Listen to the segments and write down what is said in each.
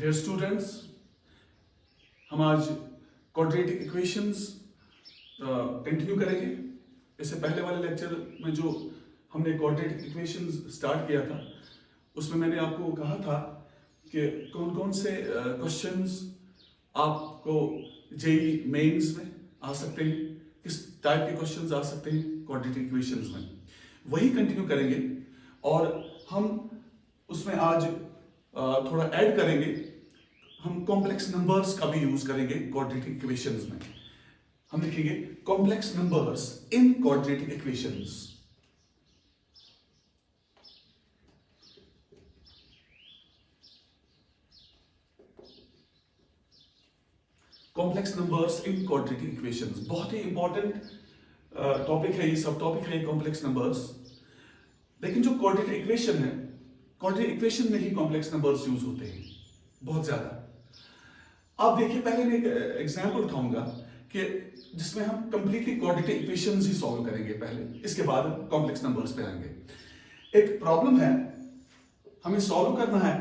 Dear students, हम आज quadratic equations continue करेंगे। इससे पहले वाले लेक्चर में जो हमने क्वाड्रेटिक इक्वेशंस स्टार्ट किया था उसमें मैंने आपको कहा था कि कौन कौन से क्वेश्चंस आपको जेईई मेंस में आ सकते हैं, किस टाइप के क्वेश्चंस आ सकते हैं क्वाड्रेटिक इक्वेशंस में। वही कंटिन्यू करेंगे और हम उसमें आज थोड़ा ऐड करेंगे। हम कॉम्प्लेक्स नंबर्स का भी यूज करेंगे क्वाड्रेटिक इक्वेशंस में। हम लिखेंगे complex numbers in quadratic equations. Complex numbers in quadratic equations बहुत ही इंपॉर्टेंट टॉपिक है, ये सब टॉपिक है कॉम्प्लेक्स नंबर्स। लेकिन जो क्वाड्रेटिक इक्वेशन है, क्वाड्रेटिक इक्वेशन में ही कॉम्प्लेक्स नंबर्स यूज होते हैं बहुत ज्यादा। आप देखिए, पहले मैं एक एग्जांपल उठाऊंगा कि जिसमें हम कंप्लीटली क्वाड्रेटिक इक्वेशंस ही सॉल्व करेंगे पहले, इसके बाद हम कॉम्प्लेक्स नंबर्स पे आएंगे। एक प्रॉब्लम है, हमें सॉल्व करना है,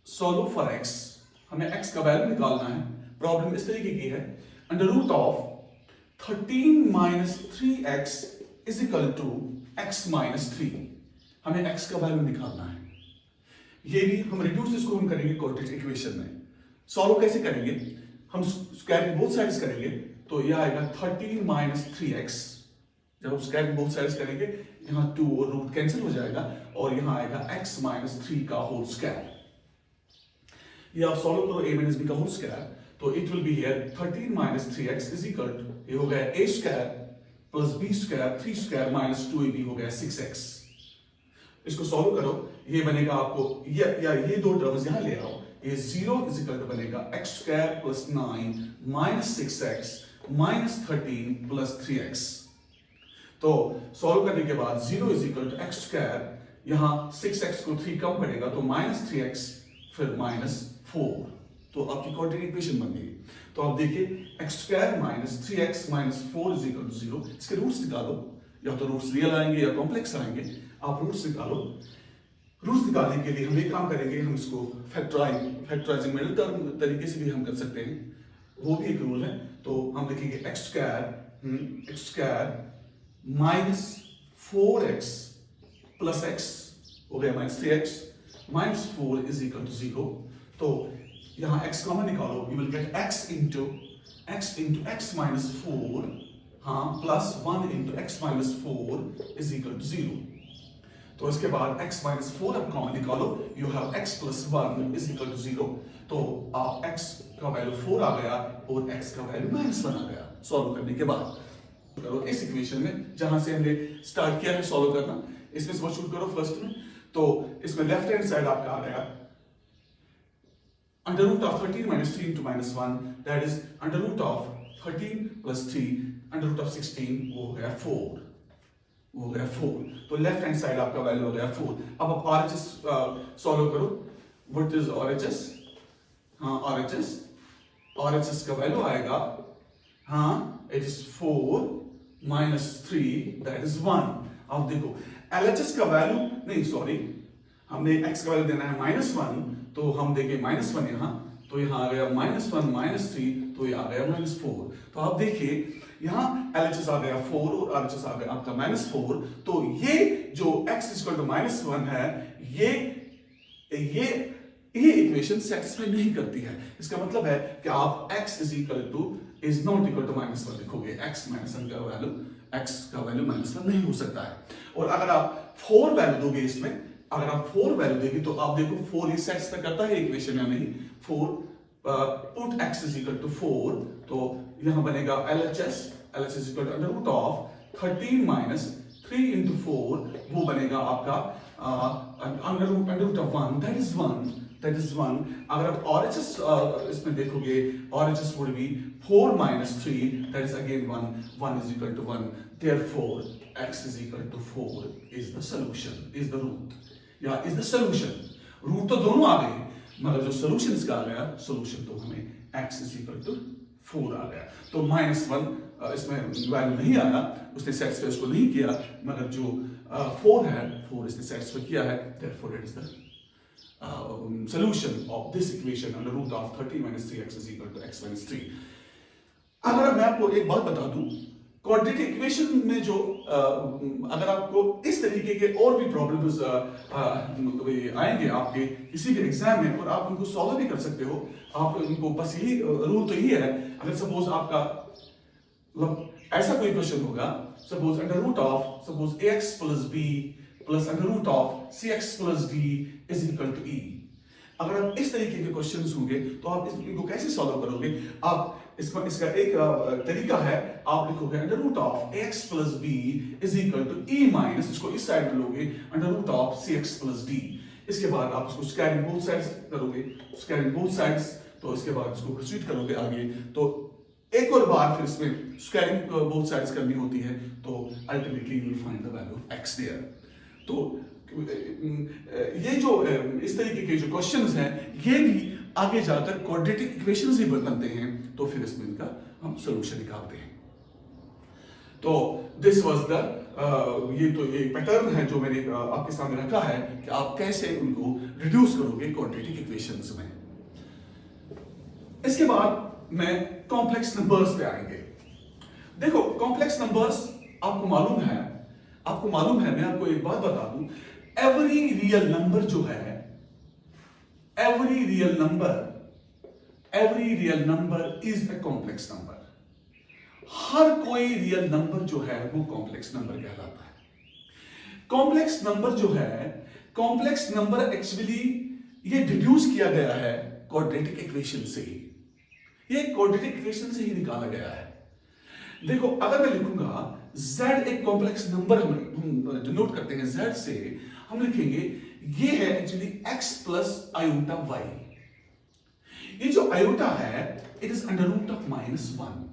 सॉल्व फॉर एक्स। हमें एक्स का वैल्यू निकालना है। प्रॉब्लम इस तरीके की है, under root of 13 minus 3x is equal to x minus 3। हमें x का वैल्यू निकालना है। ये भी हम रिड्यूस इसको हम करेंगे क्वाड्रेटिक इक्वेशन में। सॉल्व कैसे करेंगे? हम स्क्वायरिंग बोथ साइड्स करेंगे तो यह आएगा 13 माइनस 3x। जब हम स्क्वायरिंग बोथ साइड्स करेंगे, यहां 2 और रूट कैंसिल हो जाएगा और यहां आएगा x माइनस 3 का होल स्क्वायर। ये आप सॉल्व करो a माइनस b का होल स्क्वायर, तो it will be here 13 minus 3x is equal to, ये हो गया a square plus b square 3 square minus 2ab हो गया 6x। इसको सॉल्व करो, ये बनेगा आपको ये दो टर्म्स यहां ले आओ, ये 0 इज इक्वल टू बनेगा x square plus 9 minus 6x minus 13 plus 3x। तो सॉल्व करने के बाद 0 is equal to x square, यहां 6x को 3 कम पड़ेगा तो माइनस 3x फिर माइनस 4, तो आपकी क्वाड्रेटिक इक्वेशन बन गई। तो आप देखिए x square minus 3x minus 4 is equal to 0। इसके रूट्स निकालो, या तो रूट्स रियल आएंगे या कॉम्प्लेक्स आएंगे। आप रूट्स निकालो। रूट्स निकालने के लिए हम एक काम करेंगे, हम इसको फैक्टराइजिंग मिडिल टर्म तरीके से भी हम कर सकते हैं, वो भी एक रूल है। तो हम लिखेंगे x square minus 4x plus x हो गया minus 3x minus 4 is equal to 0। तो यहां x कॉमन निकालो, you will get x into x minus 4, हाँ, plus 1 into x minus 4 is equal to 0। तो इसके बाद x माइनस 4 अब कॉमन निकालो, you have x plus 1 is equal to 0। तो आप x का वैल्यू 4 आ गया और x का वैल्यू माइनस 1 आ गया सॉल्व करने के बाद। करो इस इक्वेशन में जहां से हमने स्टार्ट किया है सॉल्व करना, इसमें सब्स्टिट्यूट करो फर्स्ट में। तो इसमें लेफ्ट हैंड साइड आपका आ गया under root of 13 minus 3 into minus 1, that is under root of 13 plus 3 under root of 16, वो हो गया 4, वो हो गया 4। तो लेफ्ट हैंड साइड आपका वैल्यू हो गया 4। अब आप RHS सॉल्व करो। What is RHS? हाँ, RHS का वैल्यू आएगा, हाँ, it is 4 minus 3 that is 1। अब देखो LHS का वैल्यू नहीं, सॉरी, हमने x का वैल्यू देना है -1, तो हम देंगे -1 यहां, तो यहां आ गया -1 माइनस 3, तो ये आ गया -4। तो आप देखिए यहां LHS आ गया 4 और RHS आ गया आपका -4। तो ये जो x -1 है, ये इक्वेशन सेटिस्फाई नहीं करती है। इसका मतलब है कि आप x is not equal to -1 लिखोगे। x का वैल्यू -1 नहीं हो सकता है। और अगर आप 4 वैल्यू दोगे इसमें, अगर आप 4 वैल्यू देंगे तो आप देखो 4 ये सेटिस्फाई करता है इक्वेशन या नहीं। 4 put x is equal to 4, तो यहां बनेगा LHS is equal to under root of 13 minus 3 into 4, वो बनेगा आपका under root of 1, that is 1। अगर आप RHS इसमें देखोगे, RHS would be 4 minus 3, that is again 1 is equal to 1. Therefore, x is equal to 4 is the solution, is the root. या is the solution. Root तो दोनों आ गए, मगर जो सोल्यूशन इसका आ गया, सोल्यूशन तो हमें x is equal to 4 आ गया। तो -1 इसमें वैल्यू नहीं आया, उसने सेटिस्फाई उसको नहीं किया, मगर जो 4 है, 4 इसने सेटिस्फाई किया है, therefore it is the solution of this equation under root of 30 minus 3x is equal to x minus 3. अगर मैं आपको एक बात बता दूं, क्वाड्रेटिक इक्वेशन में जो अगर आपको इस तरीके के और भी प्रॉब्लम्स आएंगे आपके किसी भी एग्जाम में और आप उनको सॉल्व भी कर सकते हो, आप उनको बस यही रूल तो यही है, अगर सपोज आपका मतलब ऐसा कोई क्वेश्चन होगा, suppose under root of suppose ax plus b plus under root of cx plus d is equal to e। अगर आप इस तरीके के क्वेश्चंस होंगे तो आप इनको कैसे सॉल्व करोगे? आप इसका एक तरीका है, आप लिखोगे under root of ax plus b is equal to e minus, इसको इस साइड में लोगे under root of cx plus d। इसके बाद आप इसको स्क्वायरिंग बोथ साइड्स करोगे, स्क्वायरिंग बोथ साइड्स, तो इसके बाद इसको प्रोसीड करोगे आगे, तो एक और बार फिर इसमें स्क्वायरिंग बोथ साइड्स करनी होती है, तो ultimately you will find the value of x there. तो ये जो इस तरीके के जो क्वेश्चंस हैं, ये भी आगे जाकर क्वाड्रेटिक इक्वेशंस ही बनते हैं, तो फिर इसमें इनका हम सॉल्यूशन निकालते हैं। तो दिस वाज द ये तो एक पैटर्न है जो मैंने आपके सामने रखा है कि आप कैसे उनको रिड्यूस करोगे क्वाड्रेटिक इक्वेशंस में। इसके बाद मैं कॉम्प्लेक्स नंबर्स पे आएंगे। देखो कॉम्प्लेक्स नंबर्स आपको मालूम है, मैं आपको एक बात बता दूं, एवरी रियल नंबर जो है, every real number is a complex number. हर कोई रियल नंबर जो है वो कॉम्प्लेक्स नंबर कहलाता है। कॉम्प्लेक्स नंबर जो है, कॉम्प्लेक्स नंबर एक्चुअली ये डिड्यूस किया गया है क्वाड्रेटिक इक्वेशन से ही, ये क्वाड्रेटिक इक्वेशन से ही निकाला गया है। देखो अगर मैं लिखूंगा z एक कॉम्प्लेक्स नंबर, हम डिनोट करते हैं z से, हम लिखेंगे ये है actually x plus iota y। ये जो आयोटा है it is under root of -1।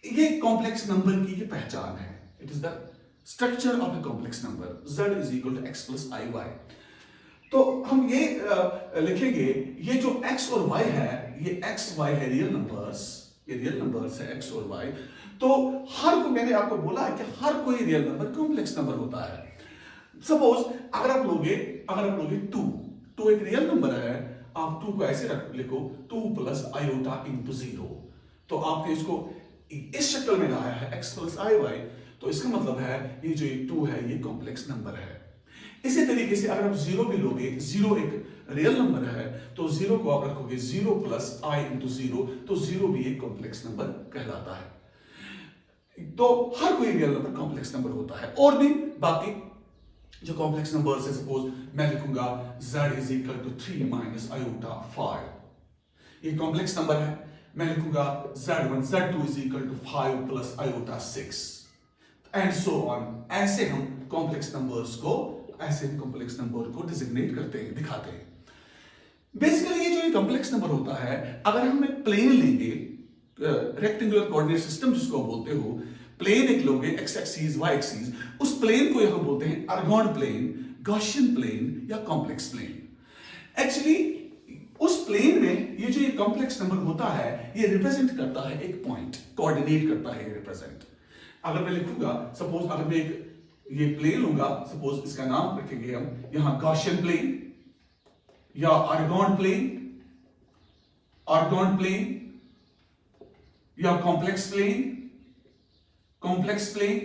ये कॉम्प्लेक्स नंबर की ये पहचान है, it is the structure of a complex number, z is equal to x plus iy। तो हम ये लिखेंगे ये जो x और y है, ये x y है रियल नंबर्स, ये रियल नंबर्स है x और y। तो हर को मैंने आपको बोला है कि हर कोई रियल नंबर कॉम्प्लेक्स नंबर होता है। सपोज अगर आप लोगे 2 एक रियल नंबर है, आप 2 को ऐसे लिखो 2 प्लस आयोटा इंटू 0, तो आपने इसको इस शक्ल में लाया है x प्लस iy, तो इसका मतलब है ये जो 2 है ये कॉम्प्लेक्स नंबर है। इसी तरीके से अगर आप 0 भी लोगे, 0 एक रियल नंबर है, तो 0 को आप रखोगे 0 प्लस i इंटू 0, तो 0 भी एक कॉम्प्लेक्स नंबर कहलाता है। तो हर कोई रियल नंबर कॉम्प्लेक्स नंबर होता है। और भी बाकी जो कॉम्प्लेक्स नंबर्स है, सपोज मैं लिखूंगा z is equal to 3 minus iota 5, ये कॉम्प्लेक्स नंबर है। मैं लिखूंगा z1 z2 is equal to 5 plus iota 6 and so on. ऐसे हम कॉम्प्लेक्स नंबर्स को डिजिग्नेट करते हैं, दिखाते हैं। बेसिकली ये जो ये कॉम्प्लेक्स नंबर होता है, अगर हम एक प्लेन लेंगे, रेक्टेंगुलर कोऑर्डिनेट सिस्टम जिसको आप बोलते हो, प्लेन एक लोगे x एक्सिस y एक्सिस, उस प्लेन को यहां बोलते हैं आर्गन प्लेन, गॉसियन प्लेन या कॉम्प्लेक्स प्लेन। एक्चुअली उस प्लेन में ये जो ये कॉम्प्लेक्स नंबर होता है, ये रिप्रेजेंट करता है एक पॉइंट, कोऑर्डिनेट करता है ये रिप्रेजेंट। अगर मैं लिखूंगा, सपोज अगर मैं एक ये प्लेन लूंगा, सपोज इसका नाम रखेंगे हम यहां गॉसियन प्लेन या आर्गन प्लेन या कॉम्प्लेक्स प्लेन।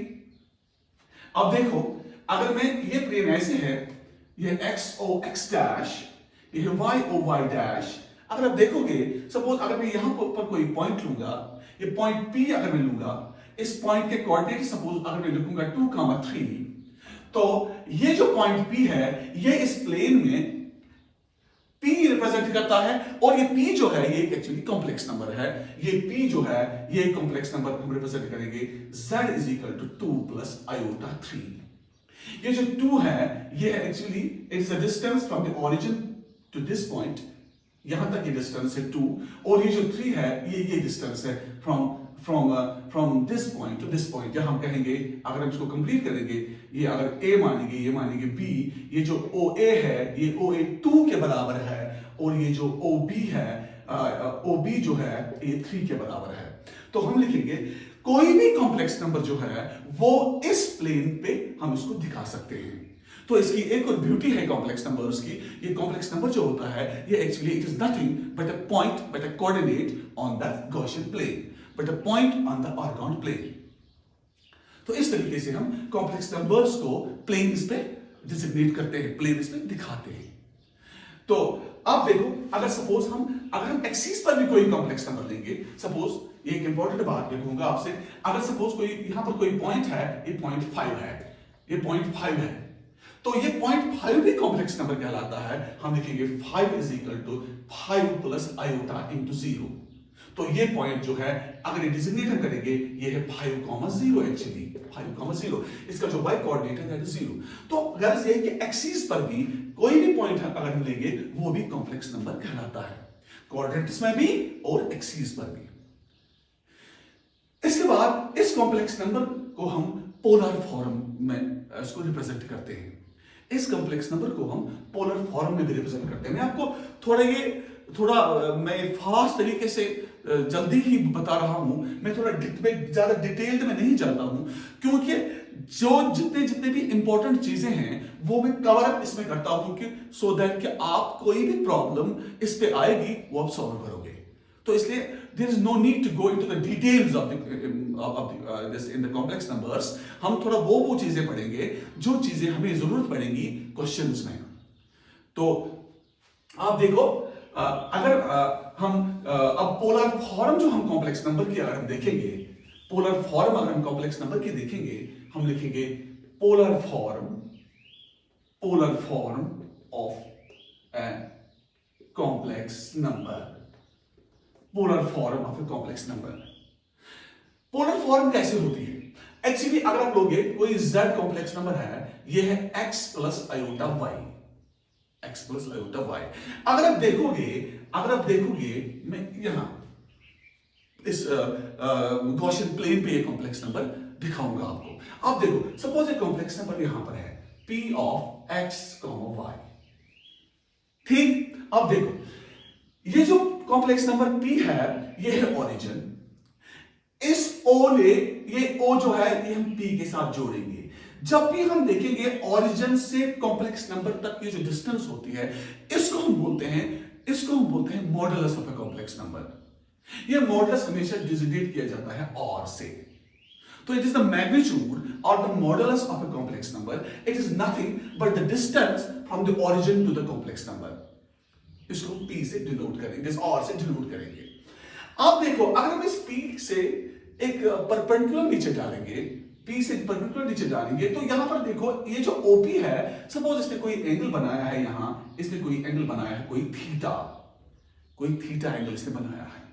अब देखो अगर मैं ये प्लेन ऐसे है, ये x o x डैश, ये y o y डैश। अगर आप देखोगे, सपोज अगर मैं यहां पर कोई पॉइंट लूंगा, ये पॉइंट P अगर मैं लूंगा, इस पॉइंट के कोऑर्डिनेट सपोज अगर मैं लिखूंगा 2,3, तो ये जो पॉइंट P है, ये इस प्लेन में P रिप्रेजेंट करता है, और ये P जो है ये एक्चुअली कॉम्प्लेक्स नंबर है। ये P जो है ये कॉम्प्लेक्स नंबर हम रिप्रेजेंट करेंगे z is equal to 2 plus iota 3। ये जो 2 है ये actually it's the distance from the origin to this point, यहां तक ये डिस्टेंस है 2, और ये जो 3 है ये डिस्टेंस है from this point two this point. हम कहेंगे, अगर हम इसको कंप्लीट करेंगे, ये अगर a मानेंगे, ये मानेंगे b, ये जो OA है ये OA 2 के बराबर है, और ये जो OB है OB जो है ये 3 के बराबर है। तो हम लिखेंगे कोई भी कॉम्प्लेक्स नंबर जो है वो इस प्लेन पे हम इसको दिखा सकते हैं। तो इसकी एक और ब्यूटी है कॉम्प्लेक्स नंबर्स की, ये कॉम्प्लेक्स नंबर जो होता है ये actually it is nothing but a point, but a coordinate on the Gaussian plane, but a point on the Argand plane. तो इस तरीके से हम कॉम्प्लेक्स नंबर्स को प्लेन्स पे डिजिग्नेट करते हैं, प्लेन्स पे दिखाते हैं। तो अब देखो, अगर हम एक्सिस पर भी कोई कॉम्प्लेक्स नंबर लेंगे, सपोज ये एक इंपॉर्टेंट बात मैं कहूंगा आपसे, अगर सपोज कोई यहां पर कोई पॉइंट है, ये पॉइंट 5 है, ये पॉइंट 5 है, तो ये पॉइंट 5 भी कॉम्प्लेक्स नंबर कहलाता है। हम लिखेंगे 5 is equal to 5 plus iota into 0। तो ये पॉइंट जो है अगर ये डिजिग्नेट हम करेंगे, ये है 5,0 एक्चुअली 5,0, इसका जो y कोऑर्डिनेट है दैट इज 0। तो गर्ज ये है कि एक्सिस पर भी कोई भी पॉइंट अगर हम लेंगे वो भी कॉम्प्लेक्स नंबर कहलाता है, कोऑर्डिनेट्स में भी और एक्सिस पर भी। इसके बाद इस कॉम्प्लेक्स नंबर को हम पोलर फॉर्म में इसको रिप्रेजेंट करते हैं। इस कॉम्प्लेक्स नंबर को हम पोलर फॉर्म में भी रिप्रेजेंट करते हैं। मैं आपको थोड़ा मैं फास्ट तरीके से जल्दी ही बता रहा हूं, मैं ज्यादा डिटेल्ड में नहीं जाता हूं, क्योंकि जो जितने भी इंपॉर्टेंट चीजें हैं वो मैं कवर अप इसमें करता हूं कि सो दैट कि आप कोई भी प्रॉब्लम इस पे आएगी वो आप सॉल्व करोगे। तो इसलिए there is no need to go into the details of this in the complex numbers. हम थोड़ा वो चीजें पढ़ेंगे जो चीजें हमें जरूरत पड़ेंगी क्वेश्चंस में। तो आप देखो, अगर हम अब पोलर फॉर्म जो हम कॉम्प्लेक्स नंबर की अगर हम देखेंगे, पोलर फॉर्म अगर हम कॉम्प्लेक्स नंबर की देखेंगे, हम लिखेंगे polar form of a complex number, polar form of a complex number. Polar form कैसे होती है? एक्चुअली अगर आप लोगे कोई z कॉम्प्लेक्स नंबर है, ये है x plus iota y, x plus iota y। अगर आप देखोगे मैं यहां इस गॉसियन प्लेन पे ये कॉम्प्लेक्स नंबर दिखाऊंगा आपको। आप देखो, सपोज एक कॉम्प्लेक्स नंबर यहां पर है p ऑफ x, y, ठीक। अब देखो ये जो कॉम्प्लेक्स नंबर p है ये है ओरिजिन, इस o ले ये o जो है ये हम p के साथ जोड़ेंगे। जब भी हम देखेंगे ओरिजिन से कॉम्प्लेक्स नंबर तक की जो डिस्टेंस होती है इसको हम बोलते हैं modulus of a complex number. ये मॉडुलस हमेशा डिजिग्नेट किया जाता है और से। तो इट इज द मैग्नीट्यूड और the modulus of a complex number. It is nothing but the distance from the origin to the complex number. इसको p से डिनोट करेंगे, इस और से डिनोट करेंगे। आप देखो, अगर हम इस p से एक परपेंडिकुलर नीचे डालेंगे, p से परपेंडिकुलर नीचे डालेंगे, तो यहां पर देखो ये जो OP है, सपोज इसने कोई एंगल बनाया है, यहां इसने कोई एंगल बनाया है, कोई थीटा एंगल इसने बनाया है।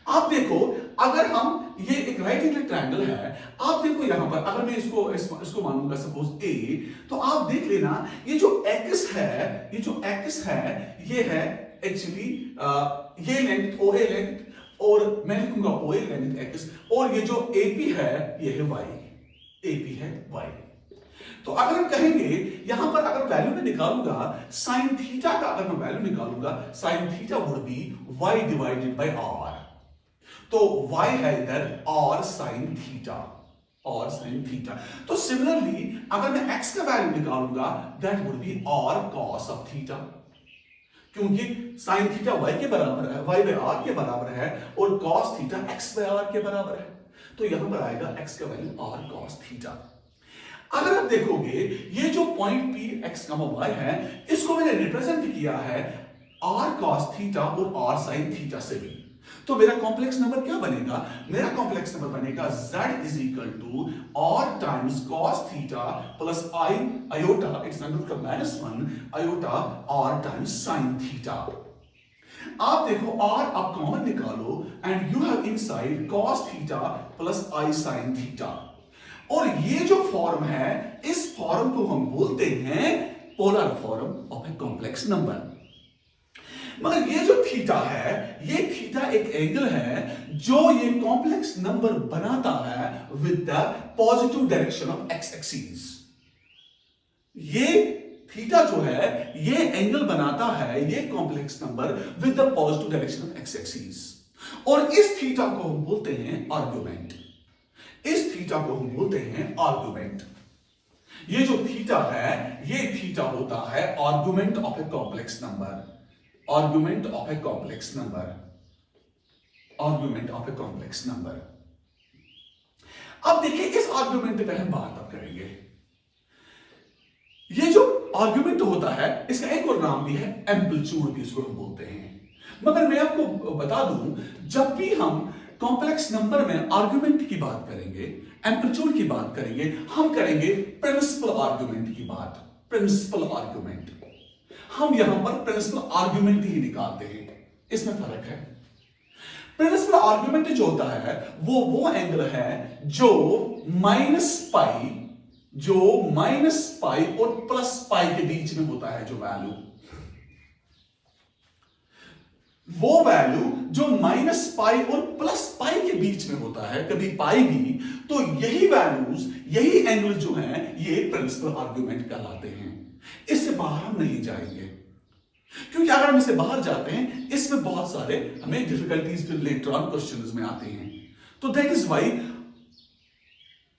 आप देखो, अगर हम ये एक राइट एंगल ट्रायंगल है, आप देखो यहां पर अगर मैं इसको मानूंगा सपोज A, तो आप देख लेना ये जो x है ये है एक्चुअली ये लेंथ OA लेंथ, और मैं लिखूंगा OA लेंथ x, और ये जो AP है ये है y, AP है y। तो अगर हम कहेंगे यहां पर अगर वैल्यू में निकालूंगा साइन थीटा का, अगर मैं वैल्यू निकालूंगा sine theta would be y divided by r। तो y है इधर और साइन थीटा, तो सिमिलरली अगर मैं x का वैल्यू निकालूंगा that would be r cos of theta, क्योंकि साइन थीटा y के बराबर है, y बाय r के बराबर है, और cos theta x by r के बराबर है। तो यहां पर आएगा x का वैल्यू r cos थीटा। अगर आप देखोगे ये जो पॉइंट p x, y है, इसको मैंने रिप्रेजेंट किया है r cos थीटा और r sin थीटा से भी। तो मेरा कॉम्प्लेक्स नंबर क्या बनेगा? मेरा कॉम्प्लेक्स नंबर बनेगा z is equal to r times cos theta plus i iota, it's under root minus 1 iota r times sin theta. आप देखो r आप कॉमन निकालो and you have inside cos theta plus i sin theta, और ये जो form है इस form को हम बोलते हैं polar form of a complex number. मगर ये जो थीटा है, ये थीटा एक एंगल है जो ये कॉम्प्लेक्स नंबर बनाता है with the positive direction of x axis. ये थीटा जो है ये एंगल बनाता है ये complex number with the positive direction of x axis, और इस थीटा को हम बोलते हैं आर्गुमेंट। ये जो थीटा है, ये थीटा होता है argument of a complex number, argument of a complex number, argument of a complex number. अब देखिए इस आर्गुमेंट पे हम बात अब करेंगे। ये जो आर्गुमेंट होता है इसका एक और नाम भी है, एम्पलीट्यूड भी इसको हम बोलते हैं। मगर मैं आपको बता दूं, जब भी हम कॉम्प्लेक्स नंबर में आर्गुमेंट की बात करेंगे, एम्पलीट्यूड की बात करेंगे, हम करेंगे प्रिंसिपल आर्गुमेंट की बात। प्रिंसिपल आर्गुमेंट, हम यहां पर प्रिंसिपल आर्गुमेंट ही निकालते हैं, इसमें फर्क है। प्रिंसिपल आर्गुमेंट जो होता है वो एंगल है जो माइनस पाई और प्लस पाई के बीच में होता है, जो वैल्यू, वो वैल्यू जो माइनस पाई और प्लस पाई के बीच में होता है, कभी पाई भी, तो यही वैल्यूज, यही एंगल जो हैं, ये प्रिंसिपल आर्गुमेंट कहलाते हैं। इससे बाहर हम नहीं जाएंगे, क्योंकि अगर हम इससे बाहर जाते हैं इसमें बहुत सारे हमें डिफिकल्टीज फिर लेटर ऑन क्वेश्चंस में आते हैं। तो दैट इज वाई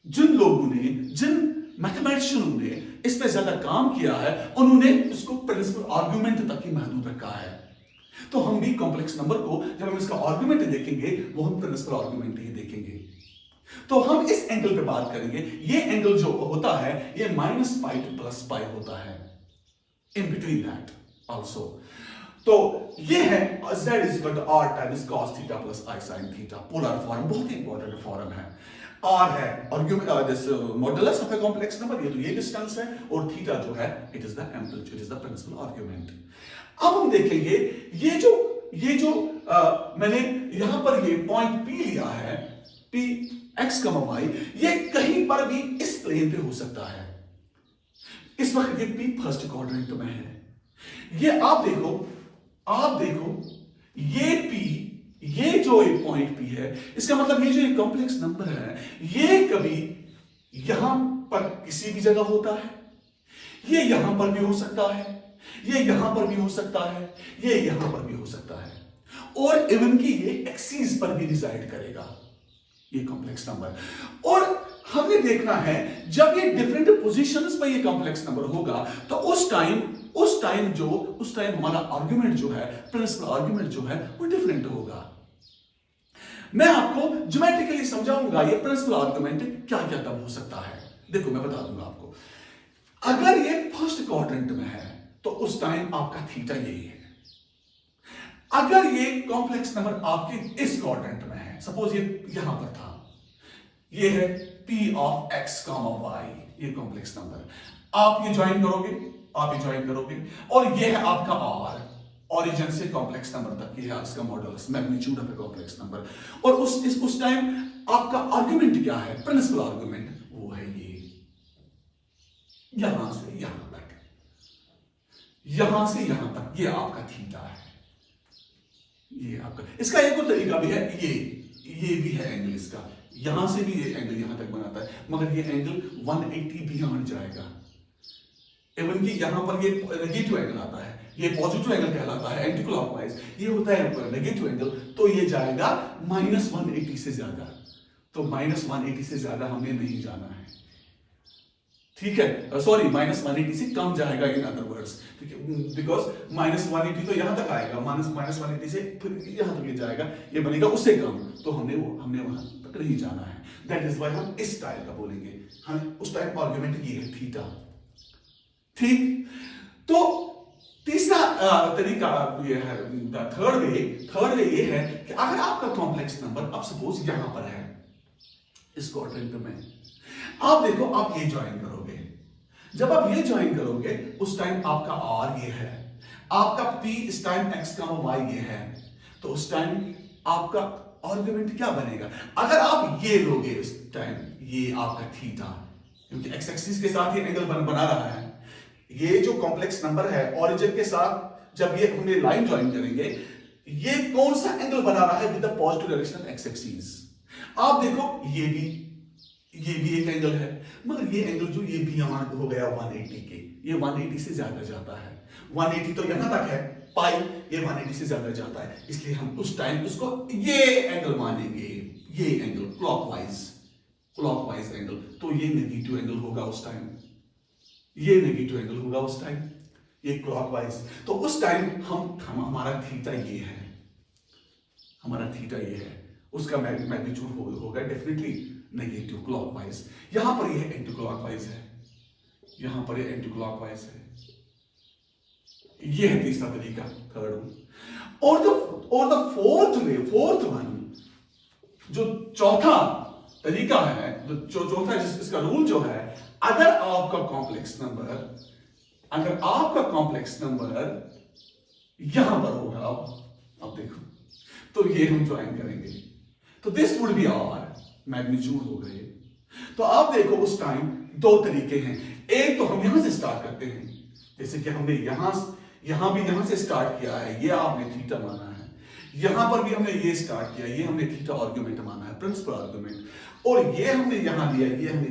जिन लोगों ने, जिन मैथमेटिशियनों ने इस पे ज्यादा काम किया है, उन्होंने इसको प्रिंसिपल आर्गुमेंट तक ही महदूद रखा है। तो हम भी कॉम्प्लेक्स नंबर को जब हम इसका आर्गुमेंट देखेंगे, वो हम प्रिंसिपल आर्गुमेंट ही देखेंगे। तो हम इस एंगल पे बात करेंगे। ये एंगल जो होता है ये minus pi two plus pi होता है, इन बिटवीन दैट ऑल्सो। तो ये है z is equal to r times cos theta plus i sin theta, polar form, बहुत ही इंपॉर्टेंट फॉर्म है। r है argument, this modulus of a complex number, ये तो ये डिस्टेंस है, और थीटा जो है it is the amplitude, it is the principal argument. अब हम देखेंगे ये जो मैंने यहां पर ये पॉइंट P लिया है, P x, y, ये कहीं पर भी इस प्लेन पे हो सकता है। इस वक्त ये P फर्स्ट क्वाड्रेंट में है। ये आप देखो ये P, ये जो एक पॉइंट P है, इसका मतलब ये जो एक कॉम्प्लेक्स नंबर है, ये कभी यहां पर किसी भी जगह होता है, ये यहां पर भी हो सकता है, ये यहां पर भी हो सकता है, ये यहां पर भी हो सकता है, और इवन की ये एक्सीस पर भी रिजाइड करेगा ये कॉम्प्लेक्स नंबर। और हमने देखना है जब ये डिफरेंट पोजीशंस पर ये कॉम्प्लेक्स नंबर होगा, तो उस टाइम हमारा आर्गुमेंट जो है, प्रिंसिपल आर्गुमेंट जो है, वो डिफरेंट होगा। मैं आपको ज्योमेट्रिकली समझाऊंगा ये प्रिंसिपल आर्गुमेंट क्या क्या तब हो सकता है। देखो मैं बता दूंगा आपको, अगर ये फर्स्ट क्वाड्रेंट में है तो उस टाइम आपका थीटा यही है। अगर ये कॉम्प्लेक्स नंबर आपके इस क्वाड्रेंट में है, सपोज ये यहां पर था, ये है P ऑफ x, y, ये कॉम्प्लेक्स नंबर, आप ये ज्वाइन करोगे, और ये है आपका r, ओरिजिन से कॉम्प्लेक्स नंबर तक, ये है इसका modulus, magnitude of a complex number. और उस टाइम आपका आर्गुमेंट क्या है, प्रिंसिपल आर्गुमेंट, वो है ये, यहां से यहां तक, यहां से यहां तक, ये आपका थीटा है, ये आपका। इसका एक और तरीका भी है, ये भी है एंगल इसका, यहां से भी ये एंगल यहां तक बनाता है, मगर ये एंगल 180 बियॉन्ड जाएगा। इवन कि यहां पर ये नेगेटिव एंगल आता है, ये पॉजिटिव एंगल कहलाता है, एंटी क्लॉकवाइज, ये होता है नेगेटिव एंगल, तो ये जाएगा -180 से ज्यादा। तो -180 से ज्यादा हमें नहीं जाना है, ठीक है, सॉरी, -180 से कम जाएगा, इन अदर वर्ड्स, बिकॉज -180 तो यहां तक आएगा, -180 से फिर यहां तक ये जाएगा, ये बनेगा उससे कम, तो हमने वहां तक नहीं जाना है। दैट इज वाई हम इस टाइप का बोलेंगे, हमें उस टाइप आर्गुमेंट की है थीटा, ठीक। तो तीसरा तरीका ये है, थर्ड वे ये है कि अगर आपका कॉम्प्लेक्स नंबर अब सपोज यहां पर है इस क्वाड्रेंट में, आप देखो, आप ये ज्वाइन करोगे, जब आप ये ज्वाइन करोगे उस टाइम आपका r ये है, आपका P इस टाइम x, y ये है, तो उस टाइम आपका आर्गुमेंट क्या बनेगा? अगर आप ये लोगे उस टाइम, ये आपका थीटा, क्योंकि x एक्सिस के साथ ये एंगल बना रहा है, ये जो कॉम्प्लेक्स नंबर है ओरिजिन के साथ जब ये हमने लाइन ज्वाइन करेंगे, ये कौन सा एंगल बना रहा है with the positive direction of x axis. आप देखो ये भी एक एंगल है, मगर ये एंगल जो ये बियॉन्ड हो गया 180 के, ये 180 से ज्यादा जाता है, 180 तो यहां तक है पाई, ये 180 से ज्यादा जाता है, इसलिए हम उस टाइम उसको ये एंगल मानेंगे, ये एंगल क्लॉकवाइज एंगल, तो ये नेगेटिव एंगल होगा उस टाइम, ये नेगेटिव एंगल होगा उस टाइम, ये क्लॉकवाइज। तो उस टाइम हम हमारा थीटा ये है, हमारा थीटा ये है, उसका मैग्नीट्यूड होगा डेफिनेटली नेगेटिव क्लॉकवाइज। यहां पर ये एंटी क्लॉकवाइज है, यहां पर ये एंटी क्लॉकवाइज है। ये है तीसरा तरीका, थर्ड। और द फोर्थ वन, जो चौथा तरीका है, जो चौथा इसका रूल जो है, अगर आपका कॉम्प्लेक्स नंबर यहां पर होगा, अब देखो, तो ये हम ज्वाइन करेंगे, तो this would be r magnitude हो गए। तो आप देखो उस टाइम दो तरीके हैं। एक तो हम यहां से स्टार्ट करते हैं, जैसे कि हमने यहां से स्टार्ट किया है, ये आपने थीटा माना है, यहां पर भी हमने ये स्टार्ट किया, ये हमने थीटा आर्गुमेंट माना है, प्रिंसिपल आर्गुमेंट, और ये हमने यहां लिया, ये हमने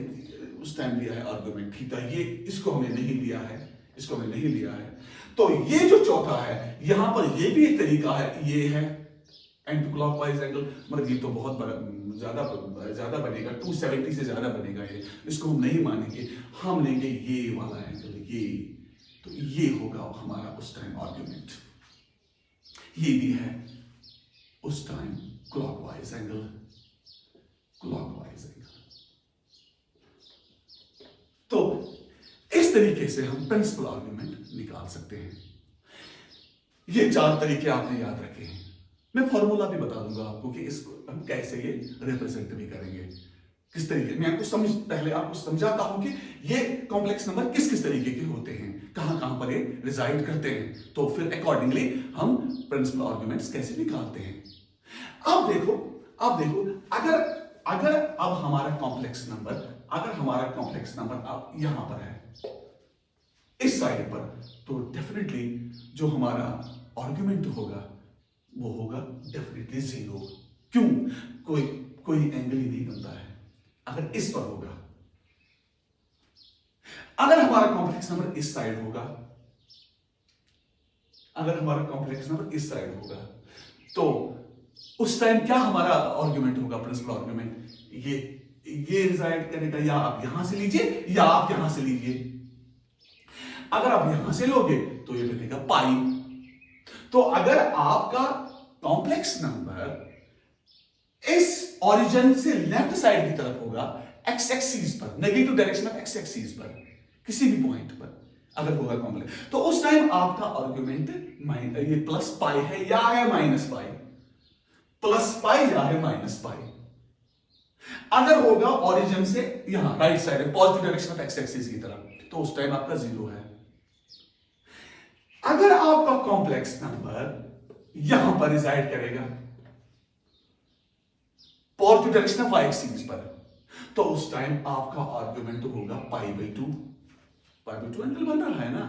उस टाइम लिया है आर्गुमेंट थीटा, ये इसको हमने नहीं लिया है, इसको हमने नहीं लिया है। तो ये जो चौथा है, यहां पर ये भी एक तरीका है, ये है एंटी क्लॉकवाइज एंगल, मतलब ये तो बहुत ज्यादा बनेगा, 270 से ज्यादा बनेगा ये, इसको हम नहीं मानेंगे, हम लेंगे ये वाला एंगल, ये, तो ये होगा हमारा उस टाइम आर्गुमेंट। ये भी है उस टाइम क्लॉकवाइज एंगल, तो इस तरीके से हम प्रिंसिपल आर्गुमेंट निकाल सकते हैं। ये चार तरीके आपने याद रखे हैं। मैं फॉर्मूला भी बता दूंगा आपको कि इसको हम कैसे ये रिप्रेजेंट भी करेंगे, किस तरीके। मैं पहले आपको समझाता हूं कि ये कॉम्प्लेक्स नंबर किस किस तरीके के होते हैं, कहां कहां पर ये रिजाइड करते हैं, तो फिर अकॉर्डिंगली हम प्रिंसिपल आर्गुमेंट्स कैसे निकालते हैं। अब देखो अगर अब हमारा कॉम्प्लेक्स नंबर अब यहां पर है इस साइड पर, तो डेफिनेटली जो हमारा आर्गुमेंट होगा वो होगा डेफिनेटली 0। क्यों? कोई एंगल ही नहीं बनता है अगर इस पर होगा। अगर हमारा कॉम्प्लेक्स नंबर इस साइड होगा, तो उस टाइम क्या हमारा आर्गुमेंट होगा, प्रिंसिपल आर्गुमेंट, ये रिजाइड करेगा, या आप यहां से लीजिए या आप यहां से लीजिए। अगर आप यहां से लोगे तो ये बनेगा पाई। तो अगर आपका कॉम्प्लेक्स नंबर इस ओरिजिन से लेफ्ट साइड की तरफ होगा, एक्स एक्सिस पर, negative direction of x axis पर, किसी भी पॉइंट पर अगर होगा कॉम्प्लेक्स, तो उस टाइम आपका आर्गुमेंट ये प्लस पाई है या है माइनस पाई, प्लस पाई या है माइनस पाई। अगर होगा ओरिजिन से यहां right side, positive direction of x axis की तरफ, तो उस टाइम आपका 0 है। अगर आपका कॉम्प्लेक्स नंबर यहां पर रिजाइड करेगा positive direction of y axis पर, तो उस टाइम आपका आर्गुमेंट होगा π/2। π/2 एंगल बन रहा है ना,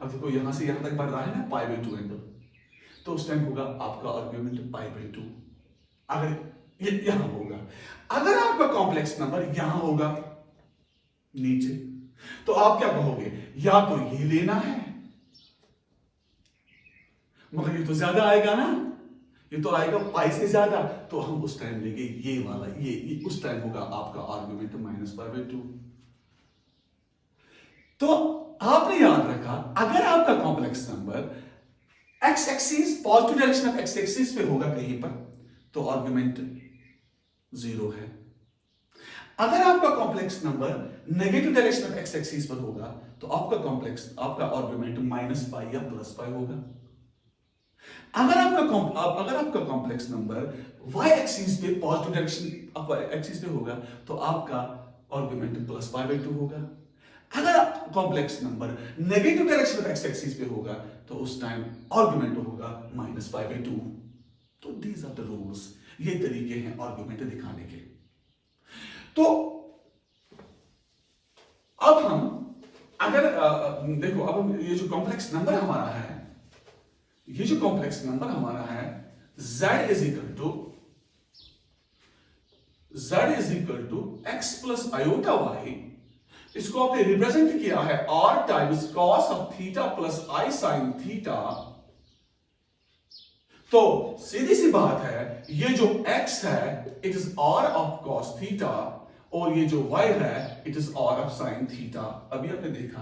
अब देखो यहां से यहां तक बन रहा है ना π/2 एंगल, तो उस टाइम होगा आपका आर्गुमेंट π/2। अगर ये यहां होगा, अगर आपका कॉम्प्लेक्स नंबर यहां होगा नीचे, तो आप क्या कहोगे, या तो ये लेना है, मगर ये तो ज्यादा आएगा ना, ये तो आएगा पाई से ज्यादा, तो हम उस टाइम लेंगे ये वाला, ये उस टाइम होगा आपका आर्गुमेंट -π/2। तो आपने याद रखा, अगर आपका complex number x axis, positive direction of x axis पे होगा कहीं पर, तो आर्गुमेंट 0 है। अगर आपका complex number negative direction of x axis पर होगा, तो आपका आर्गुमेंट -π या +π होगा। अगर आपका कॉम्प्लेक्स नंबर y एक्सिस पे, पॉजिटिव डायरेक्शन एक्सिस पे होगा, तो आपका आर्गुमेंट +π/2 होगा। अगर complex number negative direction of x axis पे होगा, तो उस टाइम आर्गुमेंट होगा -π/2। तो दीज आर द रूल्स, ये तरीके हैं आर्गुमेंट दिखाने के। तो अब हम देखो, अब हम ये जो कॉम्प्लेक्स नंबर हमारा है, z is equal to x plus iota y, इसको आपने रिप्रेजेंट किया है r times cos of theta plus i sine theta. तो सीधी सी बात है, ये जो x है it is r of cos theta, और ये जो y है it is r of sine theta. अभी आपने देखा।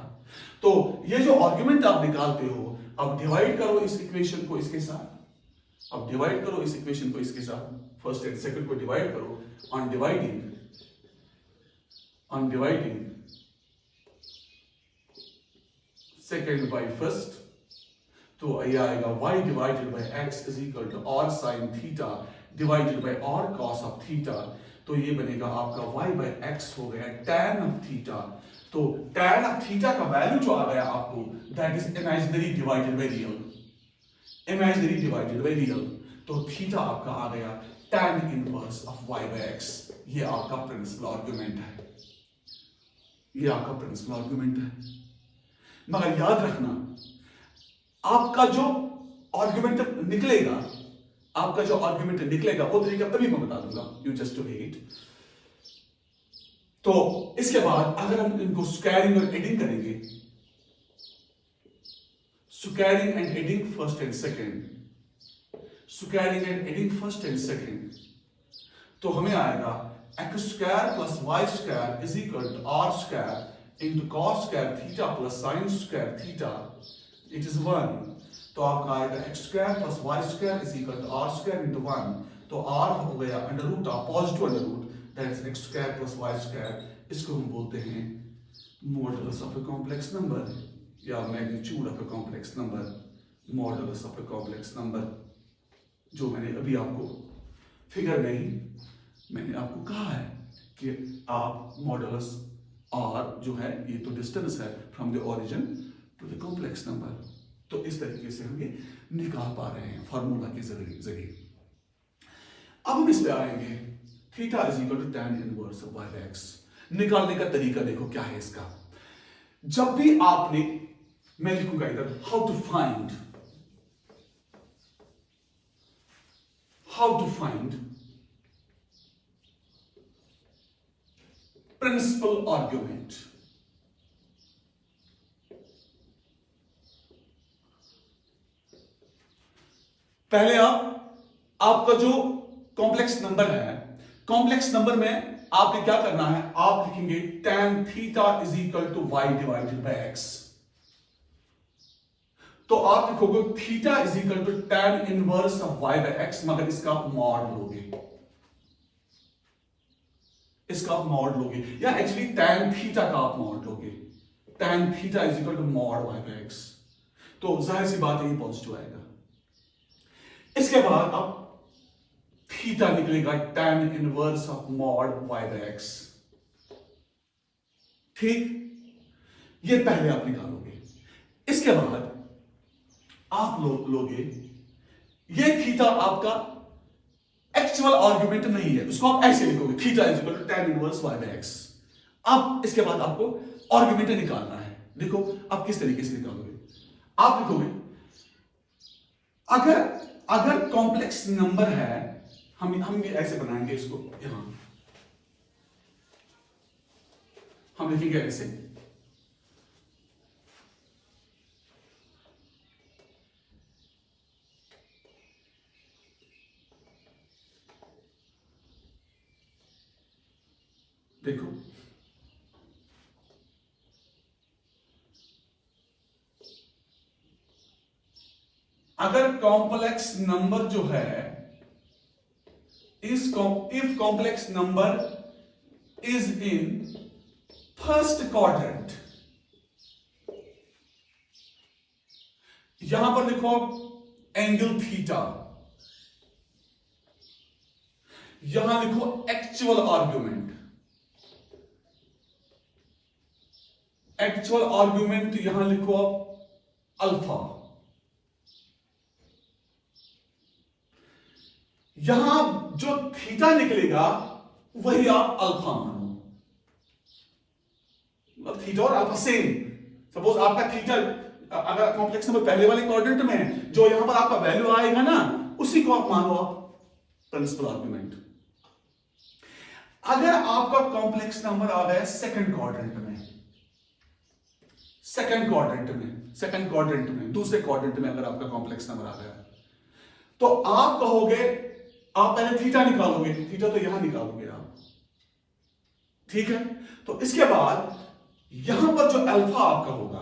तो ये जो आर्गुमेंट आप निकालते हो, अब डिवाइड करो इस इक्वेशन को इसके साथ, अब डिवाइड करो इस इक्वेशन को इसके साथ, फर्स्ट एंड सेकंड को डिवाइड करो on dividing second by first, तो ये आएगा y divided by x is equal to r sin theta divided by r cos of theta. तो ये बनेगा आपका y बाय x हो गया tan ऑफ थीटा। तो tan ऑफ थीटा का वैल्यू जो आ गया आपको, that is imaginary divided by real, imaginary divided by real. तो थीटा आपका आ गया tan inverse of y by x। ये आपका प्रिंसिपल आर्गुमेंट है, ये आपका प्रिंसिपल आर्गुमेंट है। मगर याद रखना, आपका जो आर्गुमेंट निकलेगा, आपका जो आर्गुमेंट निकलेगा वो तरीका अभी मैं बता दूंगा, यू जस्ट वेट। तो इसके बाद अगर हम इनको स्क्वायरिंग और एडिंग करेंगे, squaring and adding first and second, squaring and adding first and second, तो हमें आएगा x square plus y square is equal to r square into cos square theta plus sin square theta, it is 1। तो आपका आएगा x square plus y square is equal to r square into 1। तो r हो गया under root of positive under root, that is x square plus y square. इसको हम बोलते हैं modulus of a complex number या magnitude of a complex number, modulus of a complex number. जो मैंने अभी आपको फिगर में ही मैंने आपको कहा है कि आप मॉडुलस r जो है ये तो डिस्टेंस है from the origin to the complex number. तो इस तरीके से हम ये निकाल पा रहे हैं फार्मूला के जरिए। अब हम इस पे आएंगे, theta is equal to tan inverse of y by x। निकालने का तरीका देखो क्या है इसका। जब भी आपने, मैं लिखूंगा इधर how to find principal argument. पहले आपका जो कॉम्प्लेक्स नंबर है, कॉम्प्लेक्स नंबर में आपने क्या करना है, आप लिखेंगे tan theta is equal to y divided by x। तो आप लिखोगे theta is equal to tan inverse of y by x, मगर इसका मॉड लोगे, इसका आप मॉड लोगे, या एक्चुअली tan थीटा का आप मॉड लोगे। tan theta is equal to mod y by x। तो जाहिर सी बात है ये पॉजिटिव आएगा। इसके बाद अब थीटा निकलेगा tan inverse of mod y by x। ठीक, ये पहले आप निकालोगे। इसके बाद आप लोगे ये थीटा आपका एक्चुअल आर्गुमेंट नहीं है, उसको आप ऐसे लिखोगे theta is equal to tan inverse y by x। अब इसके बाद आपको आर्गुमेंट निकालना है। देखो आप किस तरीके से निकालोगे, आप लिखोगे अगर कॉम्प्लेक्स नंबर है, हम भी ऐसे बनाएंगे इसको, यहां हम लिखेंगे ऐसे, देखो अगर कॉम्प्लेक्स नंबर जो है, if complex number is in first quadrant, यहां पर देखो एंगल थीटा, यहां लिखो एक्चुअल आर्गुमेंट, एक्चुअल आर्गुमेंट यहां लिखो आप अल्फा। यहां जो थीटा निकलेगा वही आप अल्फा मानो, मतलब थीटा और अल्फा सेम। सपोज आपका थीटा अगर कॉम्प्लेक्स नंबर पहले वाले क्वाड्रेंट में है, जो यहां पर आपका वैल्यू आएगा ना, उसी को आप मानो आप प्रिंसिपल आर्गुमेंट। अगर आपका कॉम्प्लेक्स नंबर आ गया सेकंड क्वाड्रेंट में, दूसरे क्वाड्रेंट में अगर आपका कॉम्प्लेक्स नंबर आ गया, तो आप कहोगे, आप पहले थीटा निकालोगे, थीटा तो यहां निकालोगे आप, ठीक है, तो इसके बाद यहां पर जो अल्फा आपका होगा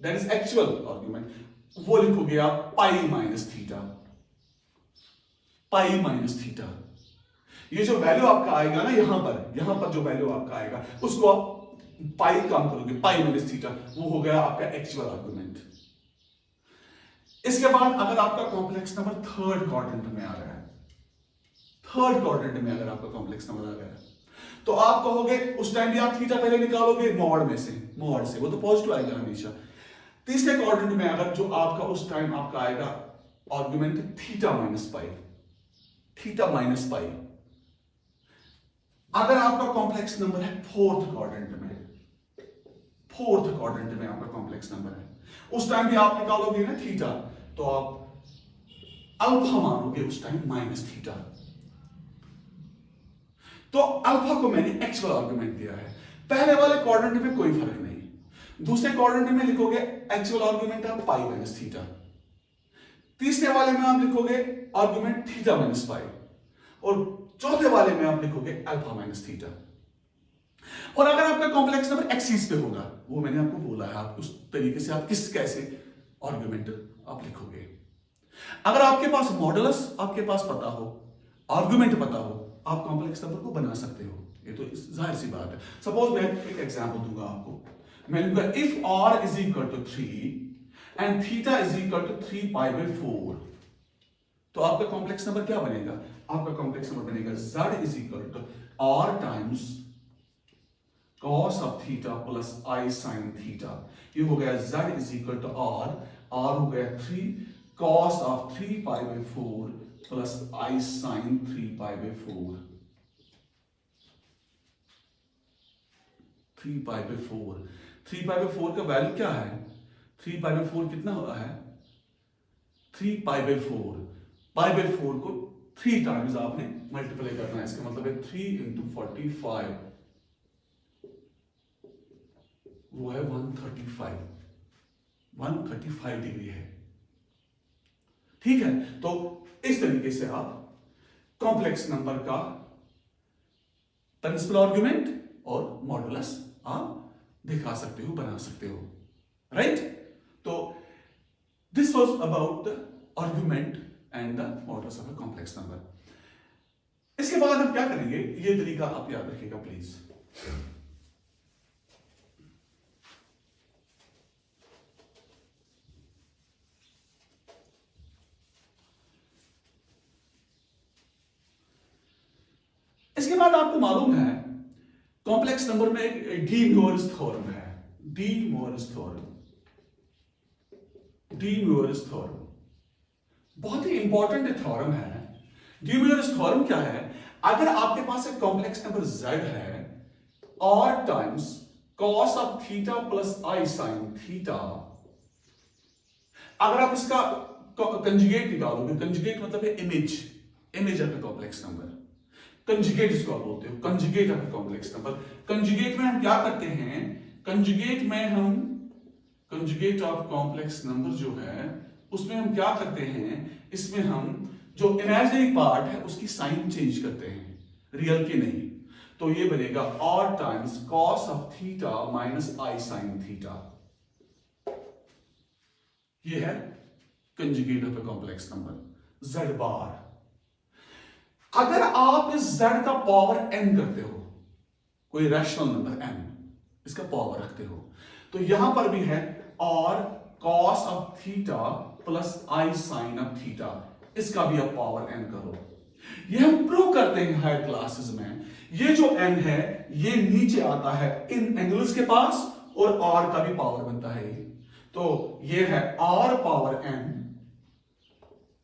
दैट इज एक्चुअल आर्ग्यूमेंट, वो लिखोगे आप pi minus theta, pi minus theta. ये जो वैल्यू आपका आएगा ना यहां पर जो वैल्यू आपका आएगा उसको आप पाई काम करोगे, पाई माइनस थीटा, वो हो गया आपका एक्चुअल आर्गुमेंट। इसके बाद अगर आपका कॉम्प्लेक्स नंबर थर्ड क्वाड्रेंट में आ रहा है, थर्ड क्वाड्रेंट में अगर आपका कॉम्प्लेक्स नंबर आ गया तो आप कहोगे, उस टाइम भी आप थीटा पहले निकालोगे मॉड में से, मॉड से, वो तो पॉजिटिव आएगा हमेशा। तीसरे क्वाड्रेंट में अगर जो आपका उस टाइम आपका आएगा argument theta minus pi, theta minus pi. अगर आपका कॉम्प्लेक्स नंबर है फोर्थ क्वाड्रेंट में, फोर्थ क्वाड्रेंट में आपका कॉम्प्लेक्स नंबर है, उस टाइम भी आप निकालोगे ना थीटा, तो आप अल्फा मानोगे उस टाइम माइनस थीटा। तो अल्फा को मैंने एक्चुअल आर्गुमेंट दिया है। पहले वाले क्वाड्रेंट में कोई फर्क नहीं, दूसरे क्वाड्रेंट में लिखोगे एक्चुअल आर्गुमेंट है पाई माइनस थीटा, तीसरे वाले में आप लिखोगे आर्गुमेंट थीटा माइनस पाई, और चौथे वाले में आप लिखोगे अल्फा माइनस थीटा। और अगर आपका कॉम्प्लेक्स नंबर एक्सिस पे होगा, वो मैंने आपको बोला है, आप उस तरीके से आप कैसे आर्गुमेंट आप लिखोगे। अगर आपके पास मॉडुलस आपके पास पता हो, आर्गुमेंट पता हो, आप कॉम्प्लेक्स नंबर को बना सकते हो, ये तो जाहिर सी बात है। सपोज मैं एक एग्जांपल दूंगा आपको, मैं लूंगा if r is equal to 3 and theta is equal to 3 pi by 4, तो आपका कॉम्प्लेक्स नंबर क्या बनेगा? आपका कॉम्प्लेक्स नंबर बनेगा z is equal to r times cos of theta plus i sin theta. ये हो गया z is equal to r, r हो गया 3 cos of 3 pi by 4 plus i sin 3 pi by 4, 3 pi by 4। 3 pi by 4 का value क्या है? 3 pi by 4 कितना होता है? 3 पाई बाय 4, पाई बाय 4 को 3 टाइम्स आपने मल्टीप्लाई करना है, इसका मतलब है 3 इंटू 45, वो है 135, 135 डिग्री है। ठीक है, तो इस तरीके से आप कॉम्प्लेक्स नंबर का प्रिंसिपल आर्गुमेंट और मॉडुलस आप दिखा सकते हो, बना सकते हो, राइट? तो this was about the argument and the modulus of a complex number. इसके बाद हम क्या करेंगे, ये तरीका आप याद रखिएगा प्लीज। इसके बाद आपको मालूम है कॉम्प्लेक्स नंबर में एक डी मोरिस थ्योरम है, De Moivre's theorem, De Moivre's theorem बहुत ही इंपॉर्टेंट थ्योरम है। डी मोरिस थ्योरम क्या है? अगर आपके पास एक कॉम्प्लेक्स नंबर z है r times cos of theta plus i sin theta, अगर आप इसका कंजुगेट निकालोगे, कंजुगेट मतलब है image, image of the complex number, conjugate इसको आप बोलते हो, conjugate of complex number. Conjugate में हम क्या करते हैं? कंजुगेट में हम कंजुगेट ऑफ कॉम्प्लेक्स नंबर जो है उसमें हम क्या करते हैं, इसमें हम जो इमेजिनरी पार्ट है उसकी साइन चेंज करते हैं, रियल की नहीं। तो ये बनेगा r times cos of theta minus i sin theta, ये है conjugate of complex number z बार। अगर आप इस z का पावर n करते हो, कोई रैशनल नंबर n, इसका पावर रखते हो, तो यहां पर भी है r cos of theta plus i sin of theta, इसका भी आप पावर n करो। ये हम प्रूव करते हैं हायर क्लासेस में। ये जो n है ये नीचे आता है इन एंगल्स के पास, और r का भी पावर बनता है ये, तो ये है r power n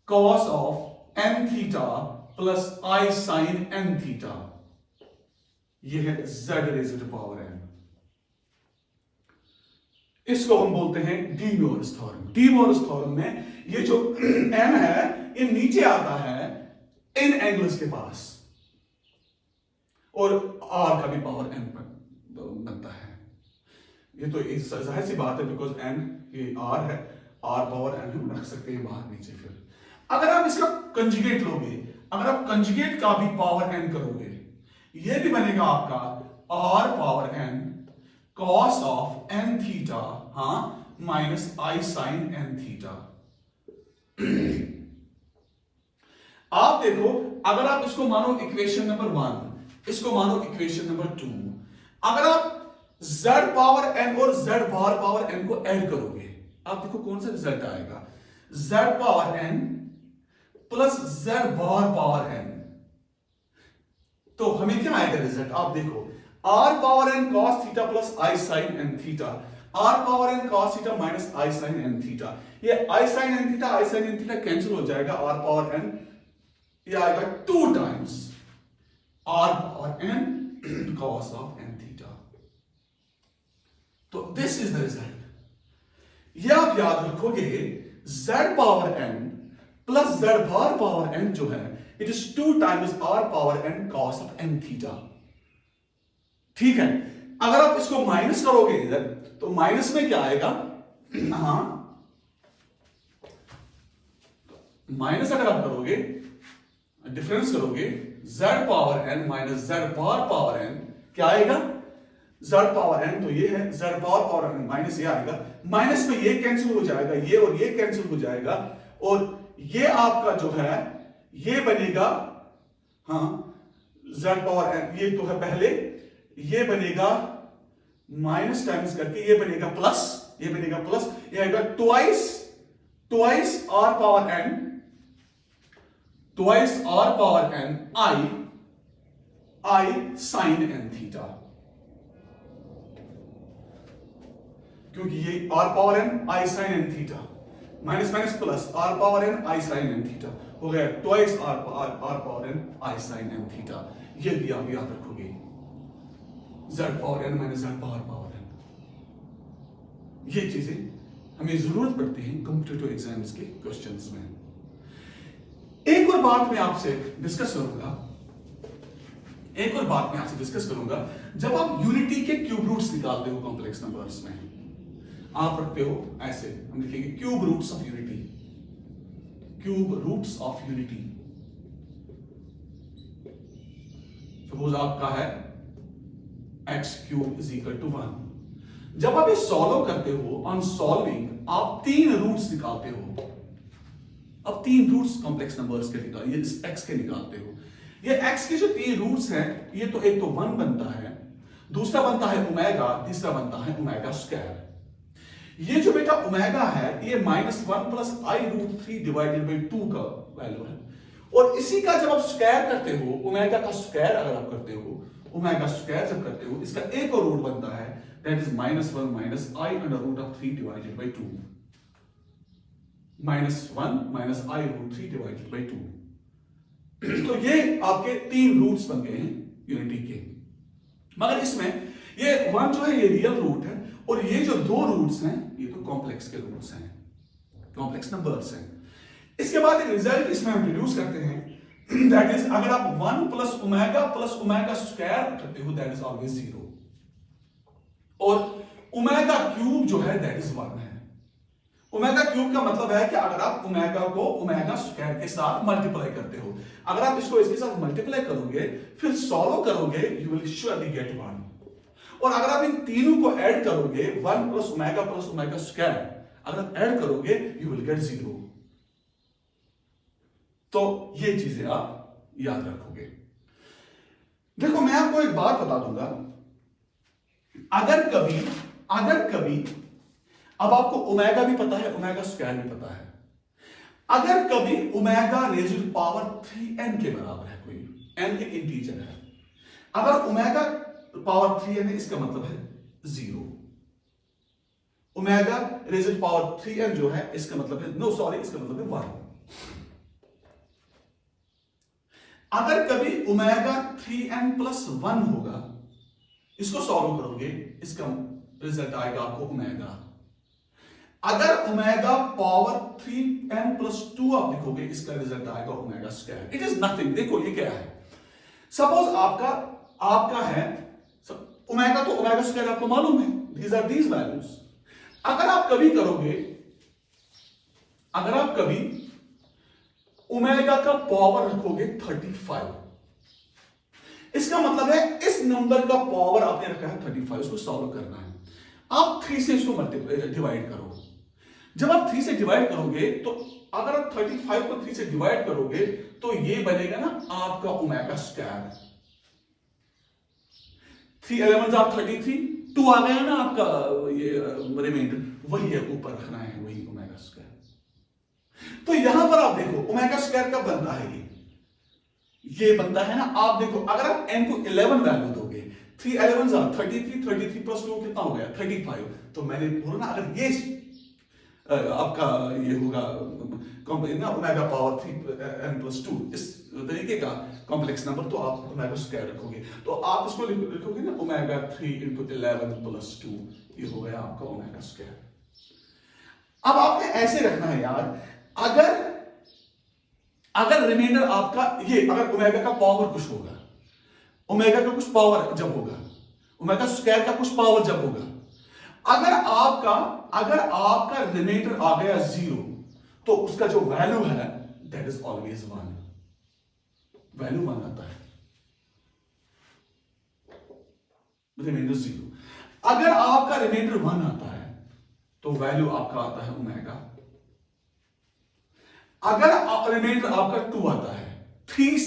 cos of n theta plus i sin n theta, ये है z raise to power n। इसको हम बोलते हैं De Moivre's theorem. De Moivre's theorem में ये जो n है ये नीचे आता है इन एंगल्स के पास, और r का भी पावर n बनता है। ये तो जाहिर सी बात है, बिकॉज n ये r है, r पावर n हम रख सकते हैं बाहर नीचे। फिर अगर आप इसका कंजुगेट लोगे, अगर आप कंजुगेट का भी पावर n करोगे, ये भी बनेगा आपका r power n cos of n theta, हाँ, minus i sin n theta. आप देखो, अगर आप इसको मानो इक्वेशन नंबर 1, इसको मानो इक्वेशन नंबर 2, अगर आप z पावर n और z बार पावर n को ऐड करोगे, आप देखो कौन सा रिजल्ट आएगा, z power n plus z बार पावर n। तो हमें क्या आएगा रिजल्ट, आप देखो, r power n cos theta plus i sin n theta, r power n cos theta minus i sin n theta. ये i sin n theta i sin n theta cancel हो जाएगा, r power n ये आएगा 2 times r power n cos of n theta. तो this is the result. ये आप याद रखोगे, z power n plus z बार पावर n जो है, it is 2 times r power n cos of n theta. ठीक है, अगर आप इसको माइनस करोगे इधर, तो माइनस में क्या आएगा, हाँ, माइनस अगर आप करोगे, डिफरेंस करोगे, z power n minus z बार पावर n क्या आएगा, z पावर n, तो ये है z बार पावर n माइनस ये आएगा, माइनस में ये कैंसिल हो जाएगा, ये और ये कैंसिल हो जाएगा, और ये आपका जो है ये बनेगा, हाँ, z पावर n, ये तो है पहले, ये बनेगा माइनस टाइम्स करके, ये बनेगा प्लस, ये बनेगा प्लस, ये आएगा twice r power n, twice r power n i sin n theta, क्योंकि ये r power n i sin n theta, minus minus plus r power n i sin n theta हो गया, twice r power n i sin n theta. ये भी आप याद रखोगे, z power n minus z power n। ये चीजें हमें जरूरत पड़ती है कॉम्पिटिटिव एग्जाम्स के क्वेश्चंस में। एक और बात मैं आपसे डिस्कस करूंगा, जब आप यूनिटी के क्यूब रूट्स निकालते हो कॉम्प्लेक्स नंबर्स में, आप रखते हो ऐसे, हम लिखेंगे cube roots of unity, cube roots of unity. Suppose आपका है x cube is equal to 1। जब आप ये सॉल्व करते हो, ऑन सॉल्विंग आप 3 रूट्स निकालते हो। अब 3 रूट्स कॉम्प्लेक्स नंबर्स के निकाल, ये x के निकालते हो। ये x के जो 3 रूट्स हैं, ये तो एक तो 1 बनता है, दूसरा बनता है ओमेगा, तीसरा बनता है ओमेगा स्क्वायर। ये जो बेटा ओमेगा है, ये -1 प्लस i√3 डिवाइडेड बाई 2 का वैल्यू है, और इसी का जब आप स्क्वायर करते हो, ओमेगा का स्क्वायर अगर आप करते हो, ओमेगा स्क्वायर जब करते हो, इसका एक और रूट बनता है, that is -1 minus i√3 divided by 2, -1 minus i√3 divided by 2। तो ये आपके 3 रूट्स बन गए हैं यूनिटी के। मगर इसमें ये 1 जो है ये रियल रूट है, और ये जो 2 रूट्स हैं ये तो कॉम्प्लेक्स के रूट्स हैं, कॉम्प्लेक्स नंबर्स हैं। इसके बाद एक रिजल्ट इसमें हम डिड्यूस करते हैं, दैट इज अगर आप 1 प्लस ओमेगा स्क्वायर करते हो, दैट इज ऑलवेज 0, और ओमेगा क्यूब जो है दैट इज 1 है। ओमेगा क्यूब का मतलब है कि अगर आप ओमेगा को ओमेगा स्क्वायर के साथ मल्टीप्लाई करते हो, अगर आप इसको इसके साथ मल्टीप्लाई करोगे, फिर सॉल्व करोगे, यू विल श्योरली गेट 1। और अगर आप इन तीनों को ऐड करोगे, 1 प्लस ओमेगा स्क्वायर, अगर आप ऐड करोगे, यू विल गेट 0। तो ये चीजें आप याद रखोगे। देखो मैं आपको एक बात बता दूंगा, अगर कभी अब आपको ओमेगा भी पता है, ओमेगा स्क्वायर भी पता है, अगर कभी omega rays to power 3n के बराबर है, कोई n एक इंटीजर है, अगर ओमेगा पावर 3n है, इसका मतलब है 0। Omega rays to power 3n जो है, इसका मतलब है इसका मतलब है 1। अगर कभी ओमेगा 3n प्लस 1 होगा, इसको सॉल्व करोगे, इसका रिजल्ट आएगा आपको ओमेगा। अगर ओमेगा पावर 3n प्लस 2 आप लिखोगे, इसका रिजल्ट आएगा omega square. It is nothing. देखो ये क्या है, सपोज आपका है ओमेगा, तो ओमेगा स्क्वायर आपको मालूम है, दीज आर दीज वैल्यूज। अगर आप कभी ओमेगा का पावर रखोगे 35, इसका मतलब है इस नंबर का पावर आपने रखा है 35, उसको सॉल्व करना है। आप 3 से इसको डिवाइड करो। जब आप 3 से डिवाइड करोगे तो अगर आप 35 को 3 से डिवाइड करोगे तो ये बनेगा ना आपका ओमेगा स्क्वायर। 3 11 आप 33, 2 आ गया ना आपका ये रिमाइंडर, वही है ऊपर रखना है, वही ओमेगा स्क्वायर। तो यहां पर आप देखो ओमेगा स्क्वायर कब बनता है, ये बनता है ना, आप देखो अगर आप n को 11 वैल्यू दोगे, 3 11 33, 33 प्लस 2 कितना हो गया 35। तो मैंने बोला ना अगर ये आपका ये होगा ना ओमेगा पावर 3 n प्लस 2 इस तरीके का कॉम्प्लेक्स नंबर, तो आप ओमेगा स्क्वायर रखोगे। तो आप इसको लिखोगे ना ओमेगा 3 इंटू 11 प्लस 2, ये हो गया आपका ओमेगा स्क्वायर। अब आपने ऐसे रखना है यार, अगर रिमाइंडर आपका ये, अगर ओमेगा का पावर कुछ होगा, ओमेगा का कुछ पावर जब होगा, ओमेगा स्क्वायर का कुछ पावर जब होगा, अगर आपका रिमाइंडर आ गया 0, तो उसका जो वैल्यू है दैट इज ऑलवेज 1, वैल्यू 1 आता है, रिमाइंडर 0। अगर आपका रिमाइंडर 1 आता है तो वैल्यू आपका आता है ओमेगा। अगर रिमाइंडर आपका 2 आता है, 3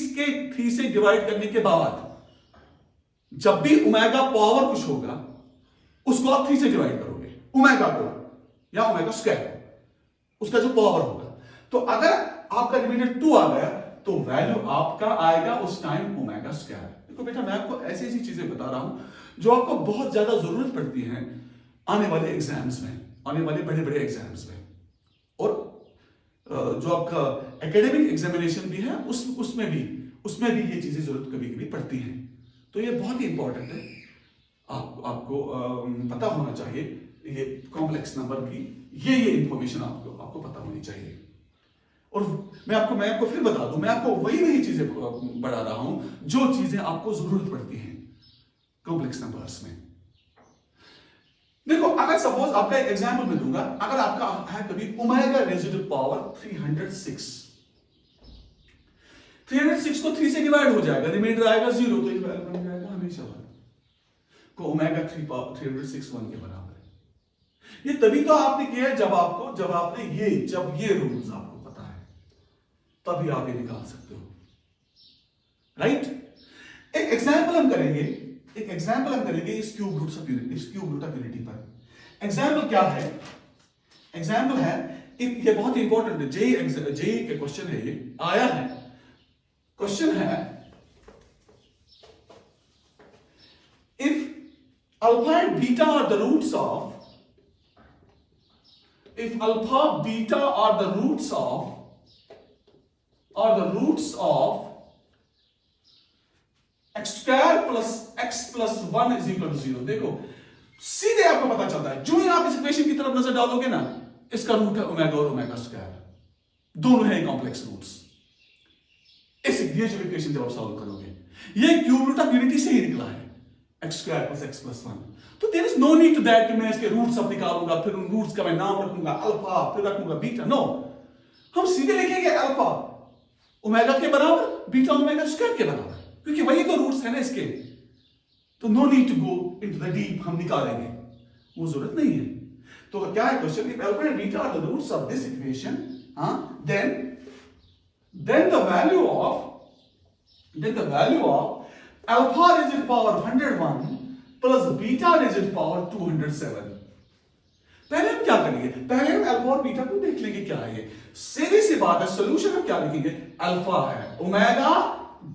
से डिवाइड करने के बाद जब भी ओमेगा पावर कुछ होगा उसको आप 3 से डिवाइड करोगे, ओमेगा को या ओमेगा स्क्वायर को, उसका जो पावर होगा। तो अगर आपका रिमाइंडर 2 आ गया तो वैल्यू आपका आएगा उस टाइम ओमेगा स्क्वायर। देखो बेटा, मैं आपको ऐसी ऐसी चीजें बता रहा हूं जो आपको बहुत ज्यादा जरूरत पड़ती है आने वाले एग्जाम्स में, आने वाले बड़े बड़े एग्जाम्स में, और जो आपका एकेडमिक एग्जामिनेशन भी है उसमें भी ये चीजें जरूरत कभी कभी पड़ती हैं। तो ये बहुत ही इंपॉर्टेंट है, आपको पता होना चाहिए ये कॉम्प्लेक्स नंबर की ये इंफॉर्मेशन आपको पता होनी चाहिए। और मैं आपको फिर बता दूं, मैं आपको वही चीजें बढ़ा रहा हूं जो चीजें आपको जरूरत पड़ती हैं कॉम्प्लेक्स नंबर्स में। देखो, अगर सपोज आपका एक एग्जांपल मैं दूंगा, अगर आपका है कभी ओमेगा रेज़ टू पावर 306 को 3 से डिवाइड हो जाएगा, रिमाइंडर आएगा 0, तो ये वैल्यू बन जाएगा हमेशा 1 को ओमेगा 306 1 के बराबर है। ये तभी तो आपने किया है जब ये रूल्स आपको पता है, तभी आप ये निकाल सकते हो, राइट। एक एग्जांपल हम करेंगे इस क्यूब रूट ऑफ यूनिटी पर। एग्जांपल क्या है? एग्जांपल है, ये बहुत इंपॉर्टेंट है, जेई के क्वेश्चन है, ये आया है, क्वेश्चन है, if alpha and beta are the roots of x square plus x plus 1 is equal to 0। देखो, सीधे आपको पता चलता है, जो ही आप इस इक्वेशन की तरफ नजर डालोगे ना, इसका रूट है ओमेगा और ओमेगा स्क्वायर, दोनों है कॉम्प्लेक्स रूट्स। ये जो इक्वेशन जब आप सॉल्व करोगे, ये क्यूब रूट ऑफ यूनिटी से ही निकला है, x square plus x plus 1। तो there is no need to that कि मैं इसके रूट्स अब निकालूंगा, फिर उन रूट्स का मैं नाम रखूंगा अल्फा, फिर रखूंगा बीटा। नो, हम सीधे लिखेंगे अल्फा ओमेगा के बराबर, बीटा ओमेगा स्क्वायर के बराबर, क्योंकि वही तो रूट्स है ना इसके। तो no need to go into the deep, हम निकालेंगे, वो जरूरत नहीं है। तो क्या है question, if alpha and beta are the roots of this equation, then the value of alpha raised to the power 101 plus beta raised to the power 207। पहले हम क्या करेंगे, पहले हम अल्फा और बीटा को देख लेंगे क्या है। ये सीधी सी बात है, सॉल्यूशन हम क्या लिखेंगे, अल्फा है ओमेगा,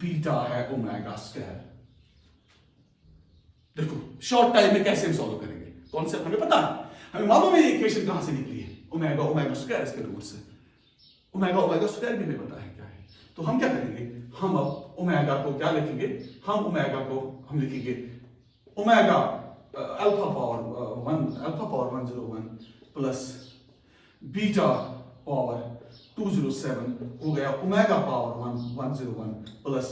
बीटा है ओमेगा स्क्वायर। देखो शॉर्ट टाइम में कैसे हम सॉल्व करेंगे, कॉन्सेप्ट हमें पता है, हमें मालूम है ये इक्वेशन कहां से निकली है, ओमेगा स्क्वायर इसके रूट से, ओमेगा स्क्वायर भी हमें पता है क्या है। तो हम क्या करेंगे, हम अब ओमेगा को क्या लिखेंगे, हम लिखेंगे omega alpha power 101 plus beta power 207 हो गया omega power 101 plus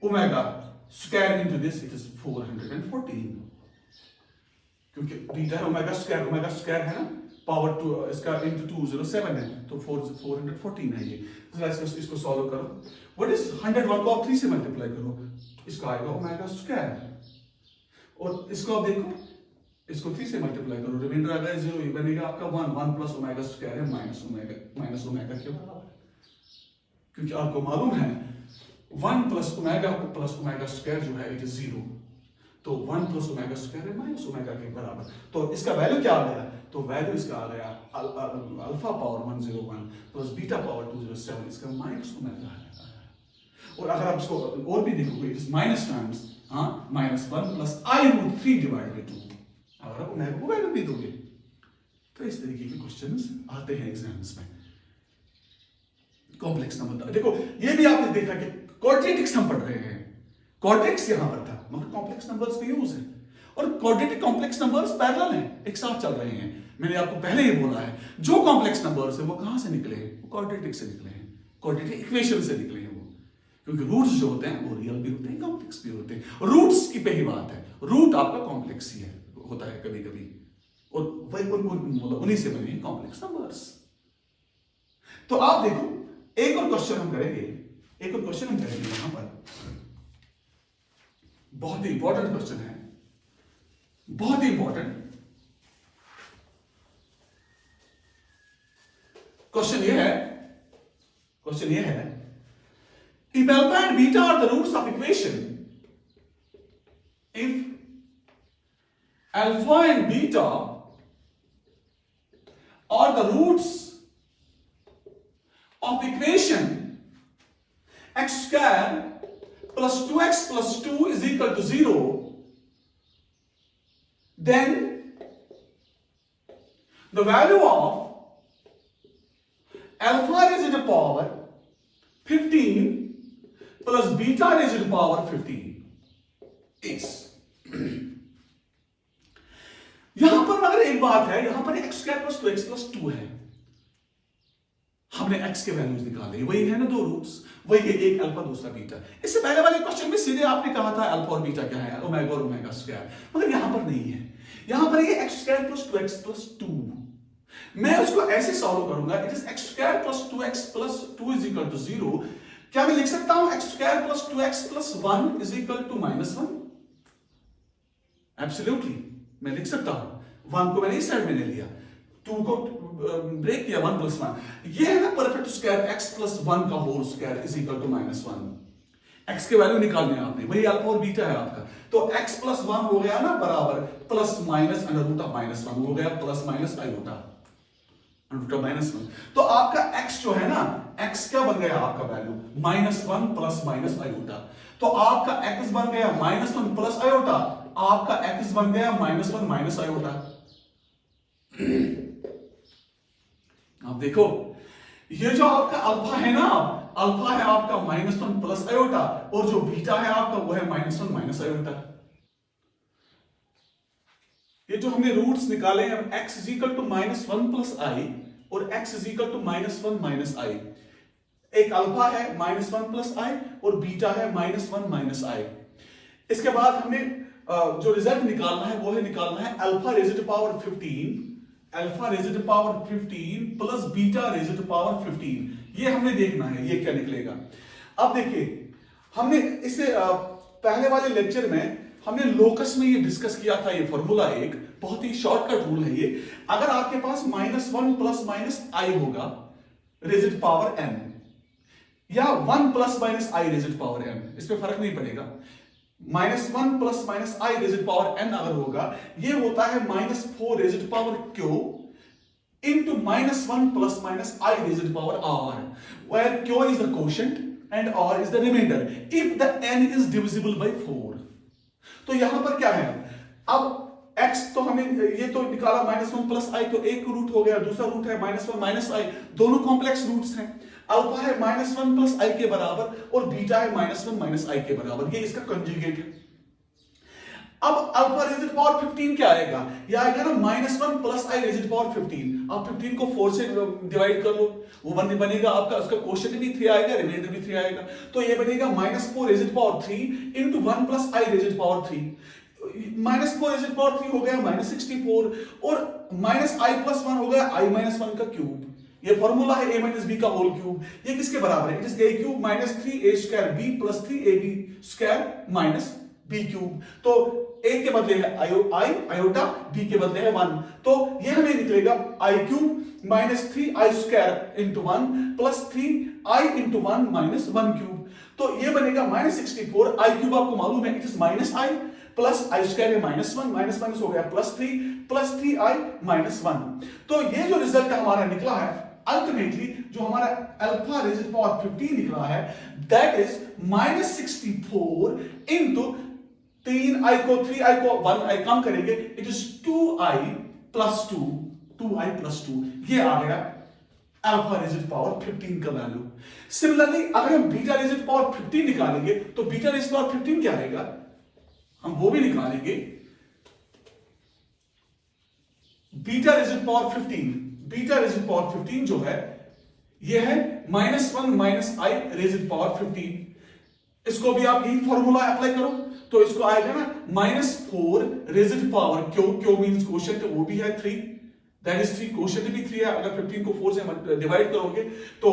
omega square into this, it is 414, क्योंकि बीटा है ओमेगा स्क्वायर है ना, पावर 2 इसका इनटू 207 है, तो 414 है ये। जरा इसको सॉल्व करो। व्हाट इज 101 को आप 3 से मल्टीप्लाई करो, इसका आएगा ओमेगा स्क्वायर, और इसको आप देखो, इसको 3 से मल्टीप्लाई करो, रिमाइंडर आ गया 0, ये बनेगा आपका 1 प्लस ओमेगा स्क्वायर है माइनस ओमेगा के बराबर, क्योंकि आपको मालूम है 1 प्लस ओमेगा स्क्वायर जो है इट इज 0, तो 1 प्लस ओमेगा स्क्वायर है माइनस ओमेगा के बराबर। तो इसका वैल्यू क्या आ गया, तो वैल्यू इसका आ गया alpha power 101 plus beta power 207, इसका माइनस ओमेगा है। और अगर आप इसको और भी देखोगे it is minus times -1 plus i√3 divide by 2, अगर आप ओमेगा को वैल्यू भी दोगे तो इस तरीके के क्वेश्चंस आते हैं एग्जाम्स में। कॉम्प्लेक्स नंबर देखो, ये भी आपने देखा कि क्वाड्रेटिक्स हम पढ़ रहे हैं, क्वाड्रेटिक्स यहां पर था मगर कॉम्प्लेक्स नंबर्स का यूज है, और क्वाड्रेटिक कॉम्प्लेक्स नंबर्स पैरेलल हैं, एक साथ चल रहे हैं। मैंने आपको पहले ही बोला है जो कॉम्प्लेक्स नंबर्स है वो कहां से निकले हैं, वो क्वाड्रेटिक से निकले हैं, क्वाड्रेटिक इक्वेशन से निकले हैं वो, क्योंकि रूट्स जो होते हैं वो रियल भी होते हैं कॉम्प्लेक्स भी होते हैं। रूट्स की पहली बात है, रूट आपका कॉम्प्लेक्स ही है, होता है कभी कभी, और वही उन्हीं से बने हैं कॉम्प्लेक्स नंबर्स। तो आप देखो एक और क्वेश्चन हम करेंगे यहां पर, बहुत ही इंपॉर्टेंट क्वेश्चन है, बहुत ही इंपॉर्टेंट क्वेश्चन ये है if alpha and beta are the roots of equation, if alpha and beta are the roots of equation x square plus 2x plus 2 is equal to 0, then the value of alpha raised to the power 15 plus beta raised to the power 15 is यहां पर मगर एक बात है, यहां पर x square plus 2x plus 2 है, हमने x के वैल्यूज निकाले, वही है ना दो रूट्स, वही है एक अल्फा दूसरा बीटा। इससे पहले वाले क्वेश्चन में सीधे आपने कहा था अल्फा और बीटा क्या है, ओमेगा और ओमेगा स्क्वायर, मगर यहां पर नहीं है, यहां पर ये x square plus 2x plus 2, मैं उसको ऐसे सॉल्व करूंगा, it is x square plus 2x plus 2 is equal to 0। क्या मैं लिख सकता हूं x square plus 2x plus 1 is equal to -1? Absolutely मैं लिख सकता हूं। 1 को मैंने इस साइड में ले लिया, 2 को ब्रेक किया, 1 प्लस 1, ये है ना परफेक्ट स्क्वायर, x प्लस 1 का whole square is equal to -1। x के वैल्यू निकालने आपने, वही अल्फा और बीटा है आपका, तो x प्लस 1 हो गया ना बराबर plus minus under root of -1 हो गया plus minus iota under root of -1। तो आपका x जो है ना, x क्या बन गया आपका वैल्यू -1 प्लस माइनस आयोटा, तो आपका x बन गया -1 प्लस आयोटा, आपका x बन गया -1 माइनस आयोटा। आप देखो ये जो आपका अल्फा है ना, अल्फा है आपका -1 प्लस आयोटा, और जो बीटा है आपका वो है -1 माइनस आयोटा। ये जो हमने रूट्स निकाले हैं, x is equal to -1 plus i और x is equal to -1 minus i, एक अल्फा है -1 प्लस आई और बीटा है -1 माइनस आई। इसके बाद हमने जो रिजल्ट निकालना है वो है निकालना है alpha raise to power 15, alpha raise to power 15 plus beta raise to power 15, ये हमने देखना है ये क्या निकलेगा। अब देखिए हमने इसे पहले वाले लेक्चर में हमने लोकस में ये डिस्कस किया था, ये फॉर्मूला एक बहुत ही शॉर्टकट रूल है ये। अगर आपके पास -1 प्लस माइनस आई होगा रेज़ टू पावर n, या 1 plus minus i raise to power n, इसमें फर्क नहीं पड़ेगा, -1 plus minus i raise to power n अगर होगा, ये होता है -4 raise to power q into -1 plus minus I raised to the power r, where q is the quotient and r is the remainder if the n is divisible by 4। तो यहां पर क्या है, अब x तो हमें ये तो निकाला -1 प्लस आई, तो एक रूट हो गया, दूसरा रूट है -1 माइनस आई, दोनों कॉम्प्लेक्स रूट्स हैं। अल्फा है -1 प्लस आई के बराबर और बीटा है -1 माइनस आई के बराबर, ये इसका कंजुगेट है। अब अल्फा रेज़ टू पावर 15 क्या आएगा, ये आएगा ना -1 plus i raise to power 15। आप 15 को 4 से डिवाइड कर लो, वो बनेगा आपका, उसका क्वोशिएंट भी 3 आएगा, रिमाइंडर भी 3 आएगा, तो ये बनेगा -4 raise to power 3 into 1 plus i raise to power 3। -4 raise to power 3 हो गया -64 और -i प्लस 1 हो गया i -1 का क्यूब, ये फॉर्मूला है a माइनस बी का होल क्यूब, ये किसके बराबर है? It is a cube minus 3a square b plus 3ab square minus b cube. तो a के बदले है i आयोटा, b के बदले है 1, तो ये हमें निकलेगा i cube minus 3i square into 1 plus 3i into 1 minus 1 cube. तो ये बनेगा माइनस 64, i क्यूब आपको मालूम है it is minus i plus I square है माइनस 1, माइनस माइनस हो गया प्लस 3i माइनस 1। तो ये जो रिजल्ट हमारा निकला है अल्टीमेटली, जो हमारा अल्फा रेज़ पावर 15 निकला है, that is minus 64 into 3i को 3i को 1i कम करेंगे, इट इज 2i प्लस 2, ये आ गया अल्फा रेज़ पावर 15 का वैल्यू। सिमिलरली अगर हम बीटा रेज़ पावर 15 निकालेंगे तो बीटा रेज़ पावर 15 क्या आएगा, हम वो भी निकालेंगे। बीटा रेज़ पावर 15 जो है ये है -1 माइनस आई रेज़ पावर 15। इसको भी आप यही फॉर्मूला अप्लाई करो तो इसको आएगा ना -4 rays power Q means quotient, वो भी है 3, दैट इज 3, क्वोशिएंट भी 3 है। अगर 15 को 4 से डिवाइड करोगे तो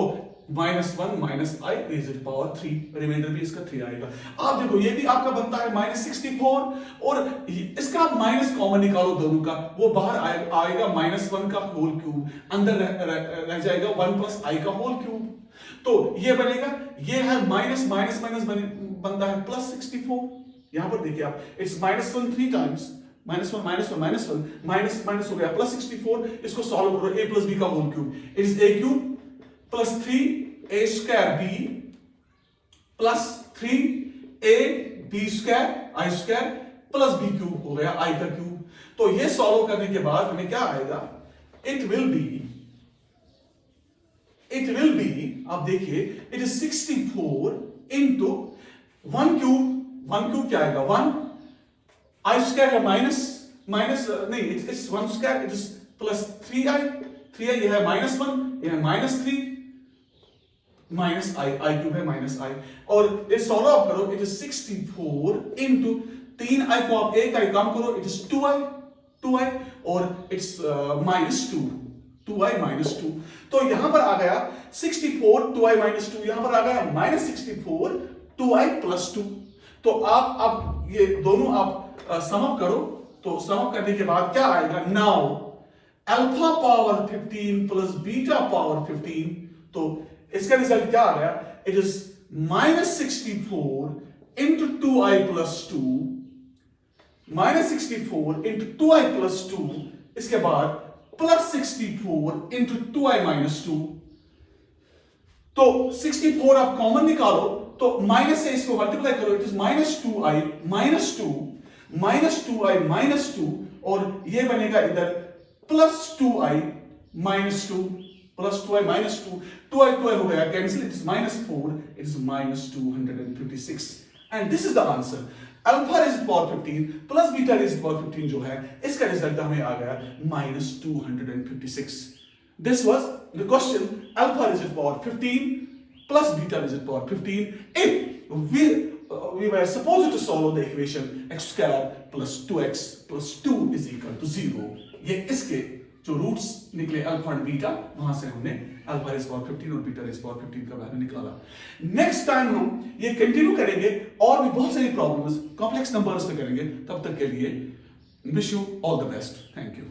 -1 minus i rays power 3, reminder भी इसका 3 आएगा। आप देखो ये भी आपका बनता है -64 और इसका आप माइनस कॉमन निकालो दोनों का, वो बाहर आएगा -1 का होल क्यूब, अंदर रह जाएगा 1 प्लस आई का होल क्यूब। तो ये बनेगा, ये है माइनस बनता है +64। यहां पर देखिए आप, इट्स -1 3 टाइम्स, -1 माइनस हो गया +64। इसको सॉल्व करो, a प्लस b का whole cube, it is a cube plus 3a square b plus 3ab square i square plus b cube हो गया i का क्यूब। तो ये सॉल्व करने के बाद हमें क्या आएगा, इट विल बी आप देखिए इट इज 64 इंटू 1 क्यूब क्या आएगा 1, i स्क्वायर है माइनस नहीं it's 1 square, it is plus 3i ये है -1, ये है -3 माइनस आई क्यूब है माइनस आई, और ये सॉल्व अप करो, इट इज 64 इंटू 3i को आप एक आई कम करो, इट इज 2i और इट्स -2 माइनस 2। तो यहां पर आ गया 64 2i माइनस 2, यहां पर आ गया -64 2i प्लस 2। तो आप अब ये दोनों आप सम अप करो, तो सम अप करने के बाद क्या आएगा, now alpha power 15 plus beta power 15, तो इसका रिजल्ट क्या आ गया, it is -64 into 2i plus 2, -64 into 2i plus 2, इसके बाद +64 इंटू 2i माइनस 2। तो 64 आप कॉमन निकालो तो माइनस से इसको मल्टीप्लाई करो, it is -2i minus 2 minus 2 और ये बनेगा इधर +2i minus 2 +2i minus 2i हो गया cancel, it is -4, it is -256 and this is the answer. Alpha rays power 15 plus beta rays power 15 जो है इसका रिजल्ट हमें आ गया -256। This was the question, alpha rays power 15 plus beta raised to power 15 if we were supposed to solve the equation x square plus 2x plus 2 is equal to 0। ये इसके जो roots निकले alpha and beta, वहां से हमने alpha rays power 15 और beta rays power 15 का value निकाला। नेक्स्ट टाइम हम ये कंटिन्यू करेंगे और भी बहुत सारी प्रॉब्लम्स कॉम्प्लेक्स नंबर्स पे करेंगे। तब तक के लिए wish you all the best, thank you.